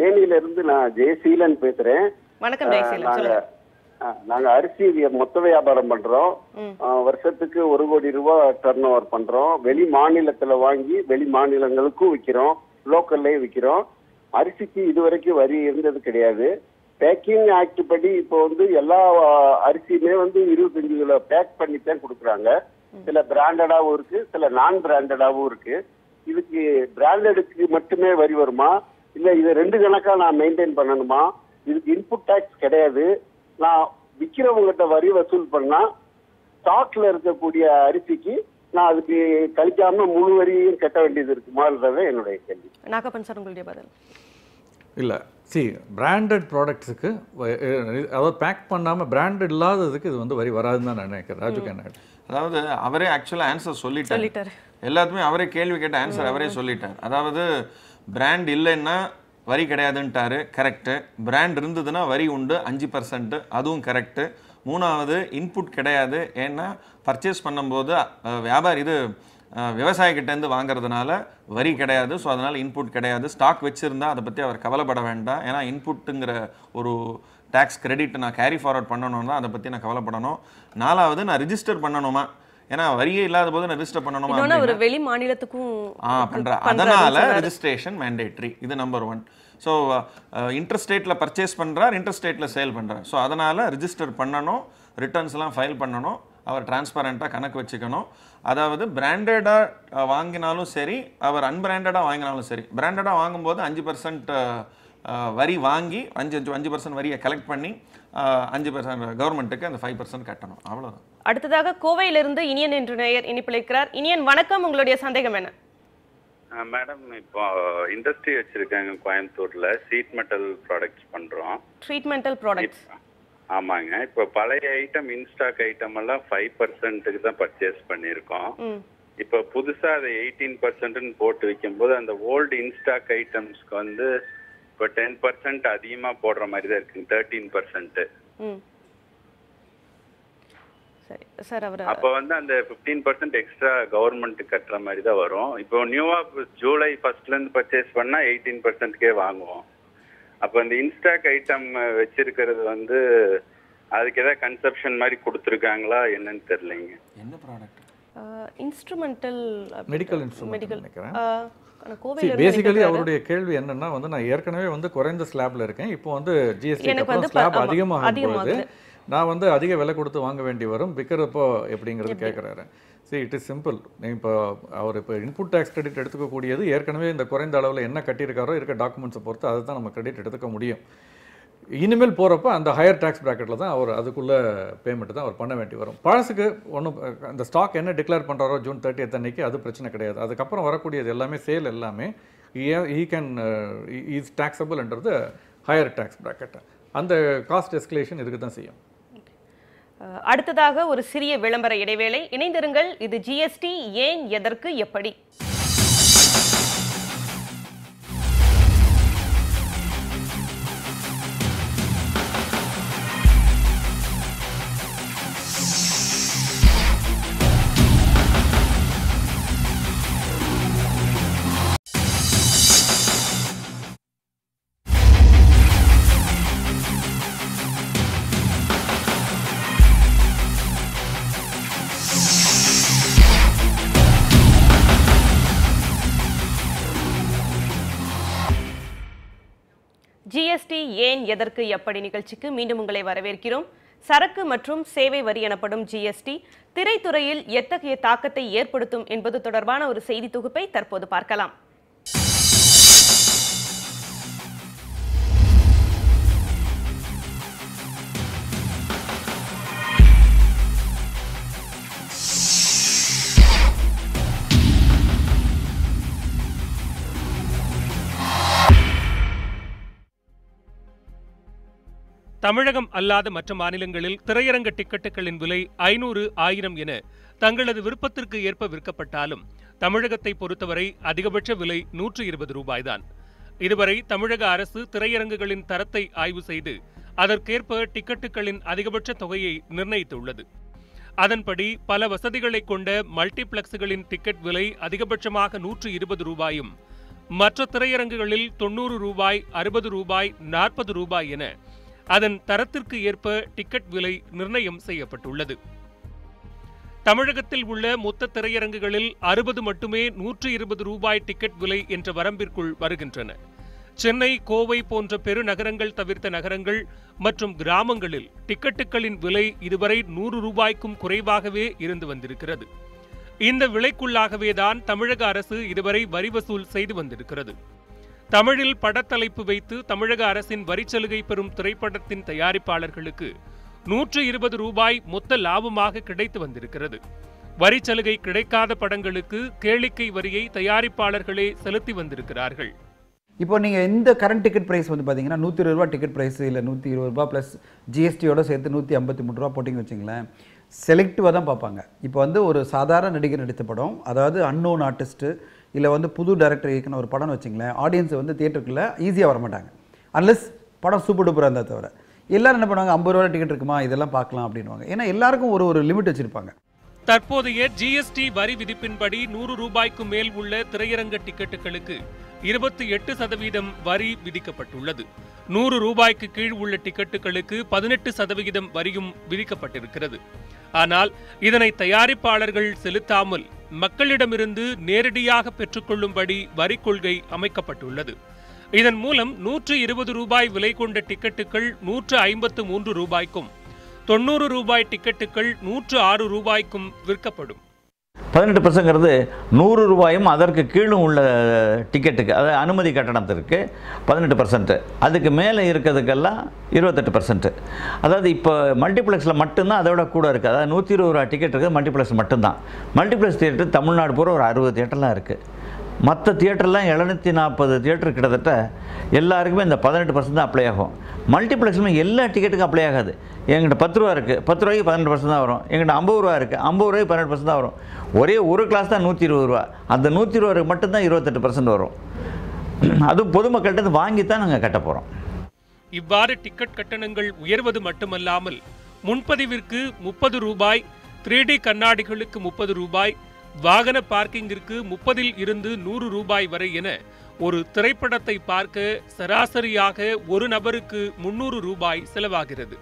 தேனியிலிருந்து நான் ஜெயசீலன் பேசுறேன். வணக்கம் ஜெயசீலன், சொல்லுங்க. நாங்க அரிசி மொத்த வியாபாரம் பண்றோம். வருஷத்துக்கு 1 கோடி ரூபாய் டர்ன் ஓவர் பண்றோம். வெளி மாநிலத்துல வாங்கி வெளி மாநிலங்களுக்கும் விற்கிறோம், லோக்கல்லே விற்கிறோம். அரிசிக்கு இதுவரைக்கும் வரி இருந்தது கிடையாது. பேக்கிங் ஆக்ட் படி இப்போ எல்லா அரிசியுமே 25 கிலோ பேக் பண்ணி தான் கொடுக்குறாங்க. சில பிராண்டடாவும் இருக்கு, சில நான் பிராண்டடாவும் இருக்கு. இதுக்கு பிராண்டடுக்கு மட்டுமே வரி வருமா, இல்ல இது 2 கணக்கா நான் மெயின்டைன் பண்ணணுமா? இதுக்கு இன்புட் டாக்ஸ் கிடையாது. நான் விற்கிறவங்ககிட்ட வரி வசூல் பண்ணா ஸ்டாக்ல இருக்கக்கூடிய அரிசிக்கு நான் அதுக்கு கழிக்காம முழு வரியும் கட்ட வேண்டியது இருக்குமான்றதே என்னுடைய கேள்வி. நாகப்பன் சார், உங்களுடைய பதில். இல்லை, பிராண்டட் ப்ராடக்ட்ஸுக்கு அதாவது பேக் பண்ணாமல் பிராண்டட் இல்லாததுக்கு இது வரி வராதுன்னு தான் நான் நினைக்கிறேன். ராஜு கேன். அதாவது அவரே ஆக்சுவலாக ஆன்சர் சொல்லிட்டார். எல்லாத்துமே அவரே கேள்வி கேட்ட ஆன்சர் அவரே சொல்லிட்டார். அதாவது பிராண்ட் இல்லைன்னா வரி கிடையாதுன்ட்டாரு, கரெக்டு. பிராண்ட் இருந்ததுன்னா வரி உண்டு 5%, அதுவும் கரெக்டு. 3வது இன்புட் கிடையாது, ஏன்னா பர்ச்சேஸ் பண்ணும்போது வியாபாரி விவசாயிகிட்டேருந்து வாங்குறதுனால வரி கிடையாது. ஸோ அதனால் இன்புட் கிடையாது. ஸ்டாக் வச்சுருந்தா அதை பற்றி அவர் கவலைப்பட வேண்டாம். ஏன்னா இன்புட்டுங்கிற ஒரு டேக்ஸ் கிரெடிட் நான் கேரி ஃபார்வர்ட் பண்ணணும்னா அதை பற்றி நான் கவலைப்படணும். 4வது நான் ரிஜிஸ்டர் பண்ணணுமா, ஏன்னா வரியே இல்லாத போது நான் ரிஜிஸ்டர் பண்ணணுமா, ஒரு வெளி மாநிலத்துக்கும் பண்ணுறேன். அதனால ரெஜிஸ்ட்ரேஷன் மேண்டேட்ரி. இது நம்பர் 1. ஸோ இன்டர்ஸ்டேட்டில் பர்ச்சேஸ் பண்ணுறார், இன்டர்ஸ்டேட்டில் சேல் பண்ணுறார். ஸோ அதனால் ரிஜிஸ்டர் பண்ணணும், ரிட்டர்ன்ஸ்லாம் ஃபைல் பண்ணணும், அவர் டிரான்ஸ்பரண்ட்டாக கணக்கு வச்சுக்கணும். அதாவது பிராண்டடாக வாங்கினாலும் சரி, அவர் அன்பிராண்டடாக வாங்கினாலும் சரி, பிராண்டடாக வாங்கும்போது 5% வரி வாங்கி 5% வரியை கலெக்ட் பண்ணி 5% கவர்மெண்ட்டுக்கு அந்த 5% கட்டணும். அவ்வளோதான். அடுத்ததாக கோவையிலிருந்து இனியன் என்று நேயர் இணைப்பிழைக்கிறார். இனியன் வணக்கம், உங்களுடைய சந்தேகம் என்ன? மேடம், இப்போ இண்டஸ்ட்ரி வச்சிருக்காங்க கோயம்புத்தூர்ல, ஷீட் மெட்டல் ப்ராடக்ட்ஸ் பண்றோம். ட்ரீட்மெண்டல் ப்ராடக்ட்ஸ்? ஆமாங்க. இப்போ பழைய ஐட்டம், இன்ஸ்டாக் ஐட்டம் எல்லாம் 5%க்கு தான் பர்ச்சேஸ் பண்ணியிருக்கோம். இப்போ புதுசா அதை 18%ன்னு போட்டு வைக்கும்போது அந்த ஓல்டு இன்ஸ்டாக் ஐட்டம்ஸ்க்கு இப்போ 10% அதிகமா போடுற மாதிரி தான் இருக்கு, 13%. அப்போ அந்த 15% எக்ஸ்ட்ரா கவர்மெண்ட் கட்டுற மாதிரி தான் வரும். இப்போ நியூவா ஜூலை 1ல இருந்து பர்ச்சேஸ் பண்ணா 18%க்கே வாங்குவோம். அப்போ இந்த இன்ஸ்டாக் ஐட்டம் வச்சிருக்கிறது அதுக்கு ஏதாவது கன்செப்ஷன் மாதிரி கொடுத்துருக்காங்களா என்னன்னு தெரியலைங்க. என்ன ப்ராடக்ட்? இன்ஸ்ட்ருமெண்டல் மெடிக்கல் இன்ஸ்ட்ருமெண்ட் நினைக்கிறேன். பேசிக்கலி அவருடைய கேள்வி என்னன்னா நான் ஏற்கனவே குறைந்த ஸ்லாப்ல இருக்கேன். இப்போ ஜிஎஸ்டி ஸ்லாப் அதிகமாகும்போது நான் அதிக விலை கொடுத்து வாங்க வேண்டி வரும், விற்கிறப்போ எப்படிங்கிறது கேட்குறாரு. It is simple. இப்போ அவர் இப்போ இன்புட் டேக்ஸ் கிரெடிட் எடுத்துக்கக்கூடியது ஏற்கனவே இந்த குறைந்த அளவில் என்ன கட்டியிருக்காரோ இருக்க டாக்குமெண்ட்ஸை பொறுத்து அதை தான் நம்ம கிரெடிட் எடுத்துக்க முடியும். இனிமேல் போகிறப்ப அந்த ஹையர் டேக்ஸ் ப்ராக்கெட்டில் தான் அவர் அதுக்குள்ளே பேமெண்ட் தான் அவர் பண்ண வேண்டி வரும். பழசுக்கு ஒன்றும் அந்த ஸ்டாக் என்ன டிக்ளேர் பண்ணுறாரோ June 30th அன்னைக்கு அது பிரச்சனை கிடையாது. அதுக்கப்புறம் வரக்கூடியது எல்லாமே சேல் எல்லாமே இஸ் டாக்ஸபிள்ன்றது ஹையர் டேக்ஸ் ப்ராக்கெட். அந்த காஸ்ட் எஸ்கலேஷன் இதுக்கு தான் செய்யும். அடுத்ததாக ஒரு சிறிய விளம்பர இடைவேளை. இணைந்திருங்கள். இது ஜிஎஸ்டி ஏன், எதற்கு, எப்படி. ஜிஎஸ்டி ஏன், எதற்கு, எப்படி நிகழ்ச்சிக்கு மீண்டும் உங்களை வரவேற்கிறோம். சரக்கு மற்றும் சேவை வரி எனப்படும் ஜிஎஸ்டி திரைத்துறையில் எத்தகைய தாக்கத்தை ஏற்படுத்தும் என்பது தொடர்பான ஒரு செய்தி தொகுப்பை தற்போது பார்க்கலாம். தமிழகம் அல்லாத மற்ற மாநிலங்களில் திரையரங்க டிக்கெட்டுகளின் விலை 500, 1000 என தங்களது விருப்பத்திற்கு ஏற்ப விற்கப்பட்டாலும் தமிழகத்தை பொறுத்தவரை அதிகபட்ச விலை 120 ரூபாய்தான். இதுவரை தமிழக அரசு திரையரங்குகளின் தரத்தை ஆய்வு செய்து அதற்கேற்ப டிக்கெட்டுகளின் அதிகபட்ச தொகையை நிர்ணயித்துள்ளது. அதன்படி பல வசதிகளை கொண்ட மல்டிபிளெக்ஸுகளின் டிக்கெட் விலை அதிகபட்சமாக 120 ரூபாயும், மற்ற திரையரங்குகளில் 90 ரூபாய், 60 ரூபாய், 40 ரூபாய் என அதன் தரத்திற்கு ஏற்ப டிக்கெட் விலை நிர்ணயம் செய்யப்பட்டுள்ளது. தமிழகத்தில் உள்ள மொத்த திரையரங்குகளில் 60 மட்டுமே 120 ரூபாய் டிக்கெட் விலை என்ற வரம்பிற்குள் வருகின்றன. சென்னை, கோவை போன்ற பெருநகரங்கள் தவிர்த்த நகரங்கள் மற்றும் கிராமங்களில் டிக்கெட்டுகளின் விலை இதுவரை 100 ரூபாய்க்கும் குறைவாகவே இருந்து வந்திருக்கிறது. இந்த விலைக்குள்ளாகவேதான் தமிழக அரசு இதுவரை வரி வசூல் செய்து வந்திருக்கிறது. தமிழில் படத்தலைப்பு வைத்து தமிழக அரசின் வரிச்சலுகை பெறும் திரைப்படத்தின் தயாரிப்பாளர்களுக்கு 120 ரூபாய் மொத்த லாபமாக கிடைத்து வந்திருக்கிறது. வரிச்சலுகை கிடைக்காத படங்களுக்கு கேளிக்கை வரியை தயாரிப்பாளர்களே செலுத்தி வந்திருக்கிறார்கள். இப்போ நீங்கள் இந்த கரண்ட் டிக்கெட் ப்ரைஸ் வந்து பார்த்தீங்கன்னா 120 ரூபா டிக்கெட் ப்ரைஸ் இல்லை 120 ரூபா ப்ளஸ் ஜிஎஸ்டியோட சேர்த்து 153 ரூபா போட்டிங்க வச்சிங்களேன், செலக்டிவாக தான் பார்ப்பாங்க. இப்போ வந்து ஒரு சாதாரண நடிகர் நடித்த படம், அதாவது அன்னோன் ஆர்டிஸ்ட்டு இல்லை வந்து புது டைரக்டர் இயக்குன ஒரு படம்னு வச்சிங்களேன், ஆடியன்ஸ் வந்து தியேட்டருக்குள்ளே ஈஸியாக வர மாட்டாங்க அன்லெஸ் படம் சூப்பர் டூப்பராக இருந்தால் தவிர. எல்லோரும் என்ன பண்ணுவாங்க, 50 ரூபா டிக்கெட் இருக்குமா இதெல்லாம் பார்க்கலாம் அப்படின்வாங்க. ஏன்னா எல்லாருக்கும் ஒரு லிமிட் வச்சுருப்பாங்க. தற்போதைய ஜிஎஸ்டி வரி விதிப்பின்படி 100 ரூபாய்க்கு மேல் உள்ள திரையரங்க டிக்கெட்டுகளுக்கு 28% வரி விதிக்கப்பட்டுள்ளது. 100 ரூபாய்க்கு கீழ் உள்ள டிக்கெட்டுகளுக்கு 18% வரியும் விதிக்கப்பட்டிருக்கிறது. ஆனால் இதனை தயாரிப்பாளர்கள் செலுத்தாமல் மக்களிடமிருந்து நேரடியாக பெற்றுக்கொள்ளும்படி வரி கொள்கை அமைக்கப்பட்டுள்ளது. இதன் மூலம் 120 ரூபாய் விலை கொண்ட டிக்கெட்டுகள் 153 ரூபாய்க்கும் 90 ரூபாய் டிக்கெட்டுகள் 106 ரூபாய்க்கும் விற்கப்படும். 18% 100 ரூபாயும் அதற்கு கீழும் உள்ள டிக்கெட்டுக்கு, அதாவது அனுமதி கட்டணத்திற்கு 18%, அதுக்கு மேலே இருக்கிறதுக்கெல்லாம் 28%. அதாவது இப்போ மல்டிப்ளெக்ஸில் மட்டும்தான் அதை விட கூட இருக்குது. அதாவது 120 ரூபா டிக்கெட் இருக்குது மல்டிப்ளெக்ஸ் மட்டும்தான். மல்டிப்ளெக்ஸ் தியேட்டர் தமிழ்நாடு பூரா ஒரு 60 தியேட்டர்லாம் இருக்குது. மற்ற தியேட்டர்லாம் 740 தியேட்டர் கிட்டத்தட்ட எல்லாருக்குமே இந்த 18% தான் அப்ளை ஆகும். மல்டிப்ளெக்ஸுமே எல்லா டிக்கெட்டுக்கும் அப்ளை ஆகாது. எங்கிட்ட 10 ரூபா இருக்குது, 10 ரூபாய்க்கு 18% தான் வரும். எங்கிட்ட 50 ரூபா இருக்குது, 50 ரூபாய்க்கு 18% தான் வரும். ஒரே ஒரு கிளாஸ் தான் 120 ரூபா, அந்த 120 ரூபாய்க்கு மட்டும்தான் 28% வரும். அதுவும் பொதுமக்கள்கிட்ட வாங்கி தான் நாங்கள் கட்ட போகிறோம். இவ்வாறு டிக்கெட் கட்டணங்கள் உயர்வது மட்டுமல்லாமல் முன்பதிவிற்கு 30 ரூபாய், 3D கண்ணாடிகளுக்கு 30 ரூபாய், வாகன பார்க்கிங்கிற்கு 30 இருந்து 100 ரூபாய் வரை என ஒரு திரைப்படத்தை பார்க்க சராசரியாக ஒரு நபருக்கு 300 ரூபாய் செலவாகிறது.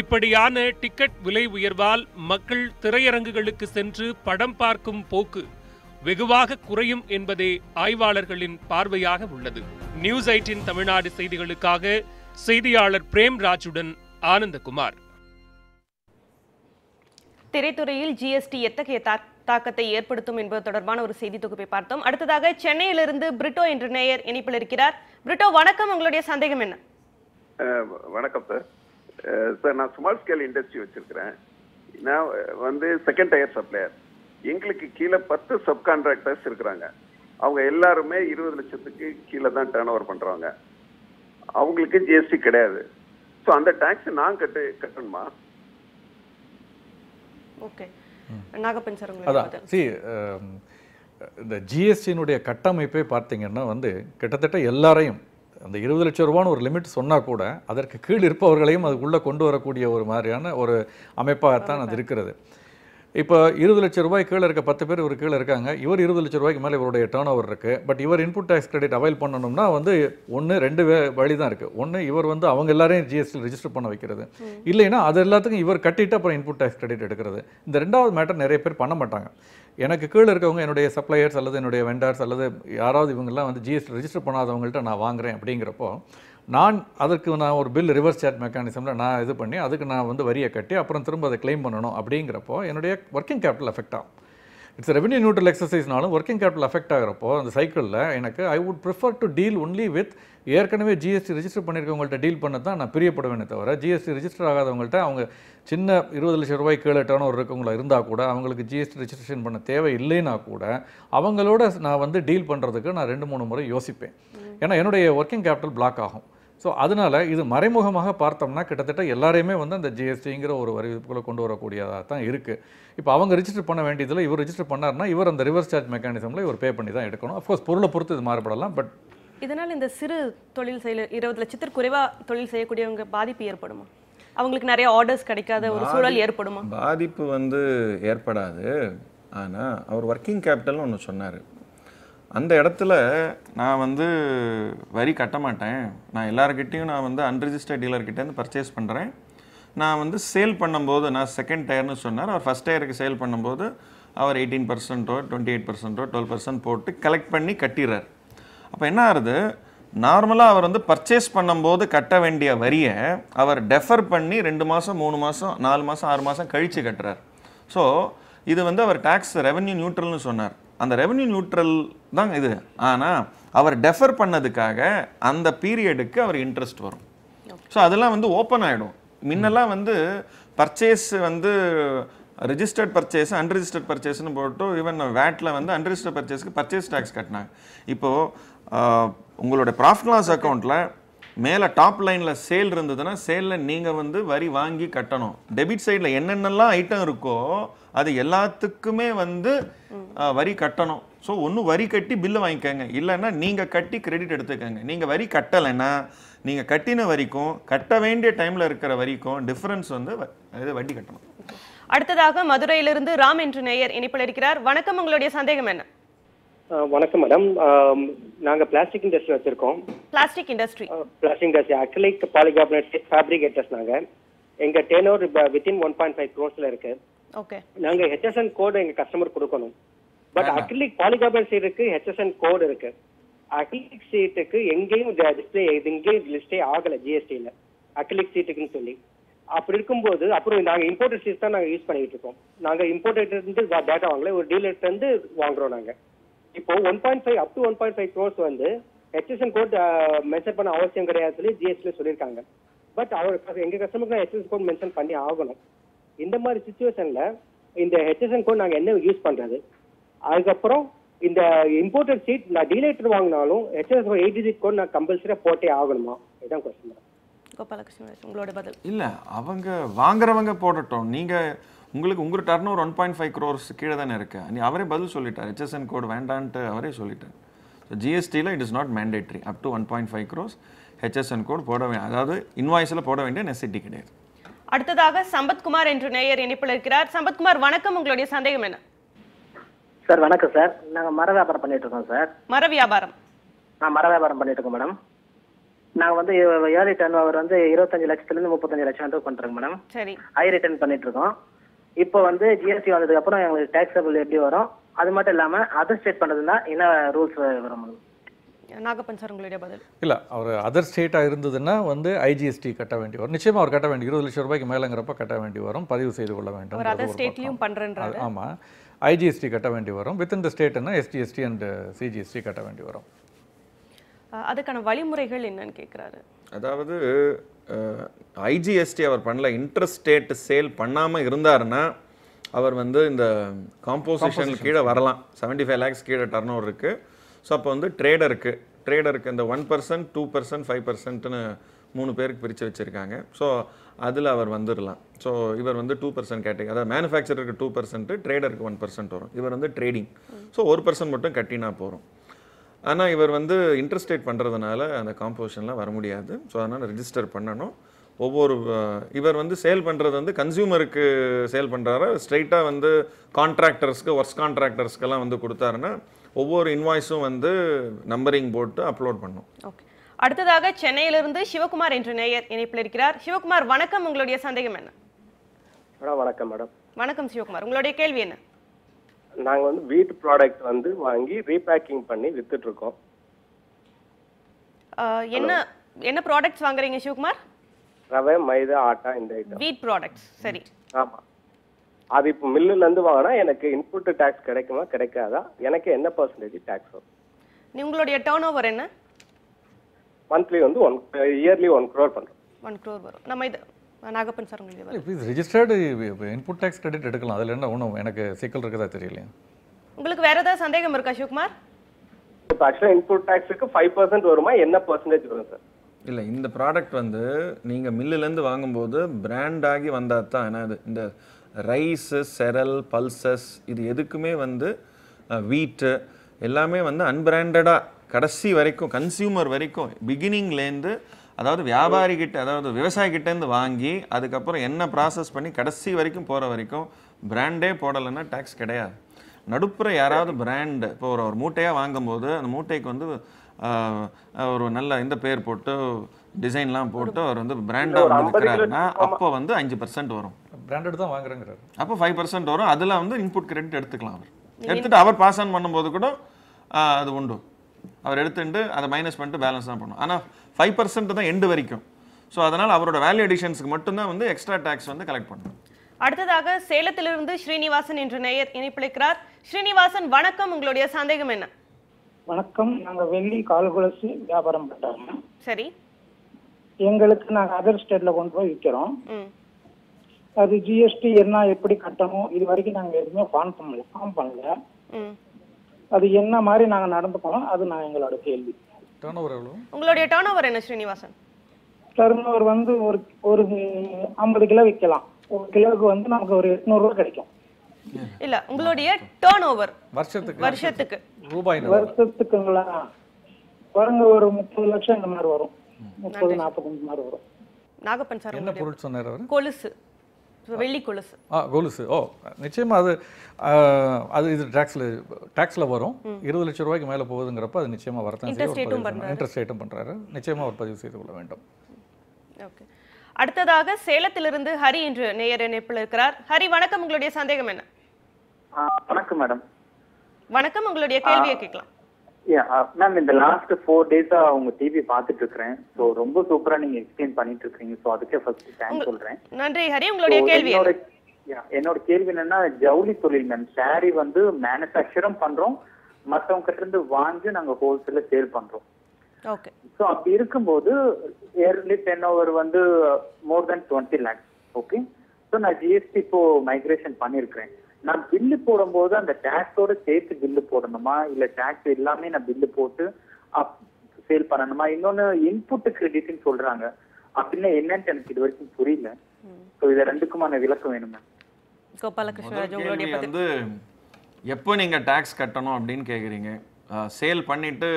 இப்படியான டிக்கெட் விலை உயர்வால் மக்கள் திரையரங்குகளுக்கு சென்று படம் பார்க்கும் போக்கு வெகுவாக குறையும் என்பதே ஆய்வாளர்களின் பார்வையாக உள்ளது. நியூஸ் 18 தமிழ்நாடு செய்திகளுக்காக செய்தியாளர் பிரேம்ராஜுடன் ஆனந்தகுமார். திரைத்துறையில் ஜிஎஸ்டி எத்தகைய தாக்கத்தை ஏற்படுத்தும் என்பது தொடர்பான ஒரு செய்தி தொகுப்பை பார்த்தோம். அடுத்ததாக சென்னையிலிருந்து பிரிட்டோ என்ற நேயர் இணைப்பில் இருக்கிறார். பிரிட்டோ வணக்கம், உங்களுடைய சந்தேகம் என்ன? வணக்கம் சார். சார், நான் ஸ்மால் ஸ்கேல் இண்டஸ்ட்ரி வச்சிருக்கிறேன். நான் வந்து செகண்ட் டயர் சப்ளையர். எங்களுக்கு கீழே 10 சப் கான்ட்ராக்டர்ஸ் இருக்கிறாங்க. அவங்க எல்லாருமே 20 லட்சத்துக்கு கீழே தான் டர்ன் ஓவர் பண்றாங்க. அவங்களுக்கு ஜிஎஸ்டி கிடையாது. ஸோ அந்த டாக்ஸ் நான் கட்டணுமா? ஓகே, நாகப்பன் சார் அதான் இந்த ஜிஎஸ்டியினுடைய கட்டமைப்பே பார்த்தீங்கன்னா வந்து கிட்டத்தட்ட எல்லாரையும் அந்த 20 லட்சம் ரூபான்னு ஒரு லிமிட் சொன்னால் கூட அதற்கு கீழ் இருப்பவர்களையும் அதுக்குள்ளே கொண்டு வரக்கூடிய ஒரு மாதிரியான ஒரு அமைப்பாகத்தான் அது இருக்கிறது. இப்போ 20 லட்சம் ரூபாய் கீழே இருக்க 10 பேர் இவர் கீழே இருக்காங்க. இவர் 20 லட்சம் ரூபாய்க்கு மேலே இவருடைய டர்ன் ஓவர் இருக்குது. பட் இவர் இன்புட் டேக்ஸ் கிரெடிட் அவைல் பண்ணணும்னா வந்து ரெண்டு வழி தான் இருக்குது. ஒன்று, இவர் வந்து அவங்க எல்லாரையும் ஜிஎஸ்டி ரெஜிஸ்டர் பண்ண வைக்கிறது. இல்லைன்னா அது எல்லாத்துக்கும் இவர் கட்டிட்டு அப்புறம் இன்புட் டேக்ஸ் கிரெடிட் எடுக்கிறது. இந்த ரெண்டாவது மேட்டர் நிறைய பேர் பண்ண மாட்டாங்க. எனக்கு கீழே இருக்கவங்க என்னுடைய சப்ளையர்ஸ் அல்லது என்னுடைய வெண்டர்ஸ் அல்லது யாராவது இவங்கெல்லாம் வந்து ஜிஎஸ்டி ரெஜிஸ்டர் பண்ணாதவங்கள்ட்ட நான் வாங்குறேன் அப்படிங்கிறப்போ நான் ஒரு பில் ரிவர்ஸ் சார்ஜ் மெக்கானிசமில் நான் இது பண்ணி அதுக்கு நான் வந்து வரியை கட்டி அப்புறம் திரும்ப அதை கிளைம் பண்ணணும். அப்படிங்கிறப்போ என்னுடைய ஒர்க்கிங் கேபிட்டல் எஃபெக்ட் ஆகும். இட்ஸ் ரெவன்யூ நியூட்ரல் எக்ஸசைஸ்னாலும் ஒர்க்கிங் கேபிட்டல் எஃபெக்ட் ஆகிறப்போ அந்த சைக்கிளில் எனக்கு I would prefer to deal only with ஏற்கனவே ஜிஎஸ்டி ரெஜிஸ்டர் பண்ணியிருக்கவங்கள்ட்ட டீல் பண்ண தான் நான் பிரியப்படுவேனே தவிர ஜிஎஸ்டி ரெஜிஸ்டர் ஆகாதவங்கள்ட்ட அவங்க சின்ன 20 லட்சம் ரூபாய் கீழே டர்ன் ஓவர் இருக்கவங்களா இருந்தால் கூட அவங்களுக்கு ஜிஎஸ்டி ரெஜிஸ்ட்ரேஷன் பண்ண தேவை இல்லைன்னா கூட அவங்களோட நான் வந்து டீல் பண்ணுறதுக்கு நான் 2-3 முறை யோசிப்பேன். ஏன்னா என்னுடைய ஒர்க்கிங் கேபிட்டல் பிளாக் ஆகும். ஸோ அதனால் இது மறைமுகமாக பார்த்தோம்னா கிட்டத்தட்ட எல்லாரையுமே வந்து அந்த ஜிஎஸ்டிங்கிற ஒரு வரிவிப்புகளை கொண்டு வரக்கூடியதாக தான் இருக்குது. இப்போ அவங்க ரெஜிஸ்டர் பண்ண வேண்டியதில் இவர் ரெஜிஸ்டர் பண்ணார்னா இவர் அந்த ரிவர்ஸ் சார்ஜ் மெக்கானிசமில் இவர் பே பண்ணி தான் எடுக்கணும். அஃப்கோர்ஸ் பொருளை பொறுத்து இது மாறுபடலாம். பட் இதனால் இந்த சிறு தொழில் 20 லட்சத்திற்கு குறைவாக தொழில் செய்யக்கூடியவங்க பாதிப்பு ஏற்படுமா? அவங்களுக்கு நிறைய ஆர்டர்ஸ் கிடைக்காத ஒரு சூழல் ஏற்படுமா? பாதிப்பு வந்து ஏற்படாது. ஆனால் அவர் ஒர்க்கிங் கேபிட்டல்னு ஒன்று சொன்னார். அந்த இடத்துல நான் வந்து வரி கட்ட மாட்டேன், நான் எல்லாருக்கிட்டையும் நான் வந்து அன்ரிஜிஸ்டர்ட் டீலர்கிட்டேருந்து பர்ச்சேஸ் பண்ணுறேன், நான் வந்து சேல் பண்ணும்போது நான் செகண்ட் டயர்னு சொன்னார், அவர் ஃபஸ்ட் டயருக்கு சேல் பண்ணும்போது அவர் 18%, 28%, 12% போட்டு கலெக்ட் பண்ணி கட்டிடுறார். அப்போ என்ன ஆகுது, நார்மலாக அவர் வந்து பர்ச்சேஸ் பண்ணும்போது கட்ட வேண்டிய வரியை அவர் டெஃபர் பண்ணி 2 மாதம் 3 மாதம் 4 மாதம் 6 மாதம் கழித்து கட்டுறார். ஸோ இது வந்து அவர் டேக்ஸ் ரெவென்யூ நியூட்ரல்னு சொன்னார். அந்த ரெவென்யூ நியூட்ரல் தான் இது. ஆனால் அவர் டெஃபர் பண்ணதுக்காக அந்த பீரியடுக்கு அவர் இன்ட்ரெஸ்ட் வரும். ஸோ அதெல்லாம் வந்து ஓப்பன் ஆகிடும். முன்னெல்லாம் வந்து பர்ச்சேஸ் வந்து ரிஜிஸ்டர்ட் பர்ச்சேஸ் அன்ரிஜிஸ்டர்ட் பர்ச்சேஸ்னு போட்டு ஈவன் வேட்டில் வந்து அன்ரிஜிஸ்டர்ட் பர்ச்சேஸ்க்கு பர்ச்சேஸ் டேக்ஸ் கட்டினாங்க. இப்போது உங்களோட ப்ராஃபிட் லாஸ் அக்கௌண்ட்டில் மேலே டாப் லைனில் சேல் இருந்ததுன்னா சேலில் நீங்கள் வந்து வரி வாங்கி கட்டணும். டெபிட் சைடில் என்னென்னலாம் ஐட்டம் இருக்கோ அது எல்லாத்துக்குமே வந்து வரி கட்டணும். ஸோ ஒன்று வரி கட்டி பில்லு வாங்கிக்கோங்க, இல்லைன்னா நீங்கள் கட்டி கிரெடிட் எடுத்துக்கோங்க. நீங்கள் வரி கட்டலைன்னா நீங்கள் கட்டின வரிக்கும் கட்ட வேண்டிய டைமில் இருக்கிற வரிக்கும் டிஃப்ரென்ஸ் வந்து இது வட்டி கட்டணும். அடுத்ததாக மதுரையிலிருந்து ராம் என்று நேயர் இணைப்பில் இருக்கிறார். வணக்கம், உங்களுடைய சந்தேகம் என்ன? வணக்கம் மேடம், நாங்கள் பிளாஸ்டிக் இண்டஸ்ட்ரி வச்சிருக்கோம். Plastic industry acrylic polycarbonate fabricators. நாங்கள் எங்கள் டேர்ன் ஓவர் வித்தின் 1.5 crores இருக்கு. ஓகே, நாங்கள் HSN கோடு எங்கள் கஸ்டமர் கொடுக்கணும். பட் அக்ரிலிக் பாலிகார்பனேட் சீட்டுக்கு HSN கோடு இருக்கு. அக்ரிலிக் சீட்டுக்கு எங்கேயும் டிஸ்பிளே எங்கேயும் லிஸ்டே ஆகலை ஜிஎஸ்டியில் அக்ரிலிக் சீட்டுக்குன்னு சொல்லி. அப்படி இருக்கும்போது அப்புறம் நாங்கள் இம்போர்ட்டட் சீட் தான் நாங்கள் யூஸ் பண்ணிட்டு இருக்கோம். நாங்கள் இம்போர்ட்டட் இருந்து டேட்டா வாங்கல, ஒரு டீலர்ட்டு இருந்து வாங்குறோம். நாங்கள் இப்போ 1.5 up to 1.5 crores வந்து HSN கோட் மென்ஷன் பண்ண அவசியம் கிடையாது சொல்லி ஜிஎஸ்டியில் சொல்லியிருக்காங்க. பட் அவர் எங்கள் கஸ்டமருக்கு HSN கோட் மென்ஷன் பண்ணி ஆகணும். இந்த மாதிரி சுச்சுவேஷன்ல இந்த HSN கோட் நாங்கள் என்ன யூஸ் பண்றது? அதுக்கப்புறம் இந்த இம்போர்ட்டட் சீட் நான் டீலர் வாங்கினாலும் HSN 8 digit கோட் நான் கம்பல்சரியா போட்டே ஆகணுமா? இதுதான் கொஸ்டின். கோபாலகிருஷ்ணன், உங்களோட பதில். இல்லை, அவங்க வாங்குறவங்க போடட்டும். நீங்கள் உங்களோட டர்ன் ஓவர் 1.5 crores கீழே தானே இருக்கு. அவரே பதில் சொல்லிட்டார், HSN கோட் வேண்டான்ட்டு அவரே சொல்லிட்டார். ஸோ ஜிஎஸ்டியில் it is not mandatory. Up to 1.5 crores HSN code போட வேண்டிய, அதாவது இன்வாய்ஸில் போட வேண்டிய நெசிட்டி கிடையாது. அடுத்ததாக சம்பத்குமார் என்று நேயர் இணைப்பில் இருக்கிறார். சம்பத்குமார், வணக்கம், உங்களுடைய சந்தேகம் என்ன? சார் வணக்கம் சார், நாங்கள் மர வியாபாரம் பண்ணிட்டு இருக்கோம் சார். மர வியாபாரம்? மர வியாபாரம் பண்ணிட்டு இருக்கோம் மேடம். நாங்கள் வந்து ஏர்லி டர்ன் ஓவர் வந்து 25 லட்சத்துலேருந்து 35 லட்சம் வந்து பண்ணுறோங்க மேடம். சரி, ஹை ரிட்டர்ன் பண்ணிட்டு இருக்கோம். இப்போ வந்து ஜிஎஸ்டி வந்ததுக்கு அப்புறம் எங்களுக்கு டேக்ஸபிள் எப்படி வரும்? அது மட்டும் இல்லாமல் அதர் ஸ்டேட் பண்ணுறதுன்னா என்ன ரூல்ஸ் வரும் மேடம்? நாகப்பன் சார், உங்களுடைய பதில். இல்லை, அவர் அதர் ஸ்டேட்டாக இருந்ததுன்னா வந்து ஐஜிஎஸ்டி கட்ட வேண்டி வரும். நிச்சயமாக அவர் கட்ட வேண்டி 20 லட்சம் ரூபாய்க்கு மேலேங்கிறப்ப கட்ட வேண்டி வரும், பதிவு செய்து கொள்ள வேண்டும். அவர் அதர் ஸ்டேட்லையும் பண்ணுறேன்றாரு. ஆமாம், ஐஜிஎஸ்டி கட்ட வேண்டி வரும். வித்தின் த ஸ்டேட்னா எஸ்டிஎஸ்டி அண்ட் சிஜிஎஸ்டி கட்ட வேண்டி வரும். அதுக்கான வழிமுறைகள் என்னன்னு கேட்குறாரு. அதாவது ஐஜிஎஸ்டி அவர் பண்ணல, இன்ட்ரஸ்ட் ஸ்டேட் சேல் பண்ணாமல் இருந்தாருன்னா அவர் வந்து இந்த காம்போசிஷன் கீழே வரலாம். 75 lakhs கீழே டர்ன் ஓவர் இருக்குது. ஸோ அப்போ வந்து ட்ரேடருக்கு இந்த 1%, 2%, 5%ன்னு 3 பேருக்கு பிரித்து வச்சுருக்காங்க. ஸோ அதில் அவர் வந்துடலாம். ஸோ இவர் வந்து 2% கேட்டகரி, அதாவது மேனுஃபேக்சருக்கு 2%, ட்ரேடருக்கு 1% வரும். இவர் வந்து ட்ரேடிங். ஸோ 1% மட்டும் கட்டினா போகிறோம். ஆனால் இவர் வந்து இன்ட்ரெஸ்ட் ரேட் பண்ணுறதுனால அந்த காம்போசிஷன்லாம் வர முடியாது. ஸோ அதனால் ரெஜிஸ்டர் பண்ணணும். ஒவ்வொரு இவர் வந்து சேல் பண்ணுறது வந்து கன்சியூமருக்கு சேல் பண்ணுறாரு, ஸ்ட்ரைட்டாக வந்து கான்ட்ராக்டர்ஸ்க்கு ஒர்க்ஸ் கான்ட்ராக்டர்ஸ்க்கெல்லாம் வந்து கொடுத்தாருன்னா ஒவ்வொரு இன்வாய்ஸும் வந்து நம்பரிங் போட்டு அப்லோட் பண்ணும். ஓகே, அடுத்ததாக சென்னையிலிருந்து சிவகுமார் என்ற நேயர் இணைப்பில் இருக்கிறார். சிவகுமார், வணக்கம், உங்களுடைய சந்தேகம் என்ன? மேடம் வணக்கம். மேடம் வணக்கம் சிவகுமார், உங்களுடைய கேள்வி என்ன? நாங்கள் வந்து வீட் ப்ராடக்ட் வந்து வாங்கி ரீபேக்கிங் பண்ணி வித்துட்டு இருக்கோம். என்ன ப்ராடக்ட்ஸ் வாங்குறீங்க சிவகுமார்? ரவை, மைதா, ஆட்டா, இந்த ஐட்டம். வீட் ப்ராடக்ட்ஸ். சரி, ஆமாம். அது இப்போ மில்லுல இருந்து வாங்கினா எனக்கு இன்புட் டாக்ஸ் கிடைக்குமா கிடைக்காதா? எனக்கு என்ன பெர்சன்டேஜ் டாக்ஸ் வரும்? உங்களுடைய டர்ன் ஓவர் என்ன? மந்த்லி வந்து இயர்லி 1 crore பண்ணுறோம். 1 crore வரும். நம்ம இது நாகப்பன் சார், உங்களுக்கு please registered input tax credit எடுக்கலாம். அதில் என்ன ஒன்றும் எனக்கு சிக்கல் இருக்குதா தெரியலையா? உங்களுக்கு வேற ஏதாவது சந்தேகம் இருக்கா சிவகுமார்? இப்போ ஆக்சுவலாக இன்புட் டாக்ஸுக்கு 5% வருமா, என்ன பெர்சன்டேஜ் வரும் சார்? இல்லை, இந்த ப்ராடக்ட் வந்து நீங்கள் மில்லுலேருந்து வாங்கும்போது பிராண்ட் ஆகி வந்தால் தான். ஏன்னா இந்த ரைஸு, செரல், பல்சஸ் இது எதுக்குமே வந்து வீட்டு எல்லாமே வந்து அன்பிராண்டடாக கடைசி வரைக்கும் கன்சியூமர் வரைக்கும் பிகினிங்லேருந்து, அதாவது வியாபாரிகிட்ட, அதாவது விவசாயிகிட்டேருந்து வாங்கி அதுக்கப்புறம் என்ன ப்ராசஸ் பண்ணி கடைசி வரைக்கும் போகிற வரைக்கும் பிராண்டே போடலைன்னா டேக்ஸ் கிடையாது. நடுப்புற யாராவது பிராண்ட் இப்போ ஒரு மூட்டையாக வாங்கும்போது அந்த மூட்டைக்கு வந்து ஒரு நல்ல இந்த பேர் போட்டு டிசைன்லாம் போட்டு அவர் வந்து பிராண்டாக வந்து விற்கிறாருன்னா அப்போ வந்து 5% வரும். பிராண்டட் தான் வாங்குறேங்கிறாரு. அப்போ 5% வரும். அதில் வந்து இன்புட் கிரெடிட் எடுத்துக்கலாம். அவர் எடுத்துட்டு அவர் பாஸ் ஆன் பண்ணும்போது கூட அது உண்டு. அவர் எடுத்துட்டு அதை மைனஸ் பண்ணிட்டு பேலன்ஸ் தான் பண்ணும். ஆனால் 5% தான் எண்டு வரைக்கும். ஸோ அதனால் அவரோட வேல்யூ அடிஷன்ஸ்க்கு மட்டும்தான் வந்து எக்ஸ்ட்ரா டேக்ஸ் வந்து கலெக்ட் பண்ணணும். அடுத்ததாக சேலத்திலிருந்து ஸ்ரீனிவாசன் என்ற நேயர் இணைப்பிழைக்கிறார். ஸ்ரீனிவாசன் வணக்கம், உங்களுடைய சந்தேகம் என்ன? வணக்கம், நாங்க வெள்ளி கால்குலசி வியாபாரம் பண்றோம். சரி, எங்களுக்கு நாங்க அதர் ஸ்டேட்ல கொண்டு போய் விற்கிறோம். அது ஜிஎஸ்டி என்ன எப்படி கட்டணும் இது வரைக்கும் நாங்க எதுவுமே ஃபார்ம் பண்ணல. அது என்ன மாதிரி நாங்க நடந்துக்கணும், அது நான் எங்களோட கேள்வி. உங்களுடைய டர்ன் ஓவர் என்ன ஸ்ரீனிவாசன்? டர்ன் ஓவர் வந்து ஒரு 50 கிலோ விற்கலாம். ஒரு கிலோவுக்கு வந்து நமக்கு ஒரு 800 ரூபாய் கிடைக்கும். இல்ல, உங்களுடைய டர்ன் ஓவர் வருஷத்துக்கு வருஷத்துக்குங்களா? பாருங்க, ஒரு 30 லட்சம் இந்த மாதிரி வரும். 30-45 மாதிரி வரும். நாகப்பன் சார் என்ன பொருள் சொன்னார் அவர்? கொலுசு, வெள்ளி கொலுசு. கொலுசு. நிச்சயமா அது இது டாக்ஸ்ல வரும். 20 லட்சம் ரூபாய்க்கு மேல போகுதுங்கிறப்ப அது நிச்சயமா வரதான் செய்யும். இன்ட்ரெஸ்ட் ரேட்டும் பண்றாரு. நிச்சயமா ஒரு பதிவு செய்து கொள்ள வேண்டும். ஓகே. அடுத்ததாக சேலத்திலிருந்து ஹரி என்று நேயர் இணைப்பில் இருக்கிறார். ஹரி வணக்கம், உங்களுடைய சந்தேகம் என்ன? வணக்கம் மேடம். வணக்கம், உங்களுடைய கேள்வியை கேட்கலாம். மேம், இந்த லாஸ்ட் 4 டேஸா உங்க டிவி பாத்துட்டு இருக்கேன். சோ ரொம்ப சூப்பரா நீங்க எக்ஸ்பிளைன் பண்ணிட்டு இருக்கீங்க. சோ அதுக்கே ஃபர்ஸ்ட் தேங்க்ஸ் சொல்றேன். நன்றி ஹரி. உங்களுடைய கேள்வி என்னோட கேள்வி என்னன்னா, ஜவுளி தொழில் மேம். சாரி வந்து மேனுஃபேக்சரும் பண்றோம், மத்தவங்க கிட்ட இருந்து வாங்கி நாங்க ஹோல்சேல்ல சேல் பண்றோம். ஓகே. சோ அப்படி இருக்கும்போது இயர்லி டர்ன் ஓவர் வந்து மோர் தென் 20 lakhs. ஓகே. சோ நான் ஜிஎஸ்டி இப்போ மைக்ரேஷன் பண்ணிருக்கேன். நான் பில்லு போடும்போது அந்த டாக்ஸோட சேர்த்து பில்லு போடணுமா, இல்ல டாக்ஸ் எல்லாமே நான் பில்லு போட்டு சேல் பண்ணணுமா? இன்னொன்னு இன்புட் கிரெடிட்னு சொல்றாங்க, அப்படின்னா என்னன்னு எனக்கு இது வரைக்கும் புரியல. சோ இத ரெண்டுக்குமான விளக்கம் வேணும் மேம். கோபாலகிருஷ்ணராஜ், உங்களுடைய வந்து எப்போ நீங்க டாக்ஸ் கட்டணும் அப்படின்னு கேக்குறீங்க. சேல் பண்ணிட்டு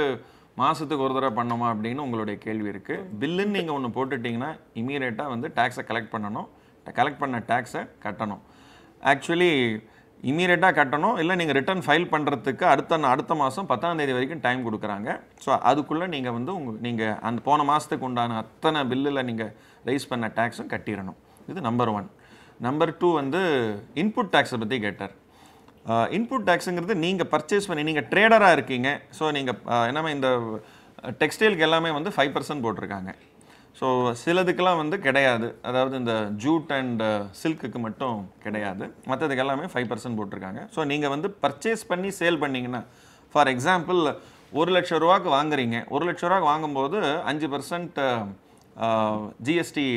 மாசத்துக்கு ஒரு தடவை பண்ணணுமா அப்படின்னு உங்களுடைய கேள்வி இருக்கு. பில்லுன்னு நீங்க ஒன்று போட்டுட்டீங்கன்னா இமீடியட்டா வந்து டாக்ஸை கலெக்ட் பண்ணணும். கலெக்ட் பண்ண டாக்ஸை கட்டணும். ஆக்சுவலி இமீடியட்டாக கட்டணும். இல்லை நீங்கள் ரிட்டர்ன் ஃபைல் பண்ணுறதுக்கு அடுத்த மாதம் 10ஆம் தேதி வரைக்கும் டைம் கொடுக்குறாங்க. ஸோ அதுக்குள்ளே நீங்கள் வந்து நீங்கள் அந்த போன மாதத்துக்கு உண்டான அத்தனை பில்லில் நீங்கள் ரைஸ் பண்ண டேக்ஸும் கட்டிடணும். இது நம்பர் 1. நம்பர் 2 வந்து இன்புட் டேக்ஸை பற்றி கேட்டார். இன்புட் டேக்ஸுங்கிறது நீங்கள் பர்ச்சேஸ் பண்ணி நீங்கள் ட்ரேடராக இருக்கீங்க. ஸோ நீங்கள் என்னமே இந்த டெக்ஸ்டைலுக்கு எல்லாமே வந்து 5% போட்டிருக்காங்க. ஸோ சிலதுக்கெல்லாம் வந்து கிடையாது. அதாவது இந்த ஜூட் அண்ட் சில்க்குக்கு மட்டும் கிடையாது. மற்றதுக்கு எல்லாமே 5% போட்டிருக்காங்க. ஸோ நீங்கள் வந்து பர்ச்சேஸ் பண்ணி சேல் பண்ணிங்கன்னா, ஃபார் எக்ஸாம்பிள் 1 லட்சம் ரூபாய்க்கு வாங்குறீங்க. 1 லட்ச ரூபாய்க்கு வாங்கும்போது 5% ஜிஎஸ்டி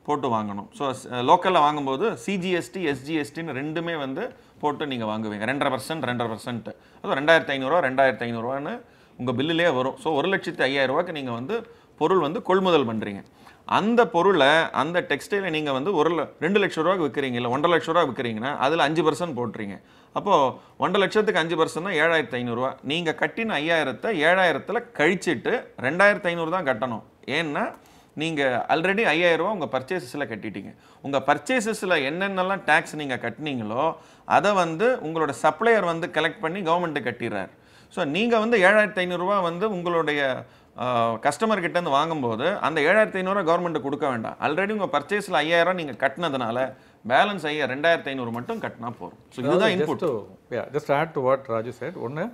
போட்டு வாங்கணும். ஸோ லோக்கலில் வாங்கும்போது சிஜிஎஸ்டி எஸ்ஜிஎஸ்டின்னு ரெண்டுமே வந்து போட்டு நீங்கள் வாங்குவீங்க. 2.5%. அதுவும் 2500 2500 உங்கள் பில்லுலேயே வரும். ஸோ 1,05,000 ரூபாய்க்கு நீங்கள் வந்து பொருள் வந்து கொள்முதல் பண்ணுறீங்க. அந்த பொருளை அந்த டெக்ஸ்டைலை நீங்கள் வந்து 2 லட்சம் ரூபாய்க்கு விற்கிறீங்க, இல்லை 1.5 லட்ச ரூபா விற்கிறீங்கன்னா அதில் 5% போட்டுறீங்க. அப்போது 1.5 லட்சத்துக்கு 5% 7,500 ரூபா. நீங்கள் கட்டின 5,000 7,000 கழிச்சிட்டு 2,500 தான் கட்டணும். ஏன்னா நீங்கள் ஆல்ரெடி 5,000 ரூபா உங்கள் பர்ச்சேசஸில் கட்டிட்டீங்க. உங்கள் பர்ச்சேசஸில் என்னென்னலாம் டேக்ஸ் நீங்கள் கட்டினீங்களோ அதை வந்து உங்களோட சப்ளையர் வந்து கலெக்ட் பண்ணி கவர்மெண்ட்டு கட்டிடுறார். ஸோ நீங்கள் வந்து 7,500 ரூபா வந்து உங்களுடைய கஸ்டமர் கிட்டேருந்து வாங்கும்போது அந்த 7,500 கவர்மெண்ட்டு கொடுக்க வேண்டாம். ஆல்ரெடி உங்கள் பர்ச்சேஸில் 5,000 நீங்கள் கட்டினதுனால பேலன்ஸ் 2,500 மட்டும் கட்டினா போதும். ஸோ இதுதான் input. Just add to what Raju said. ஒன்று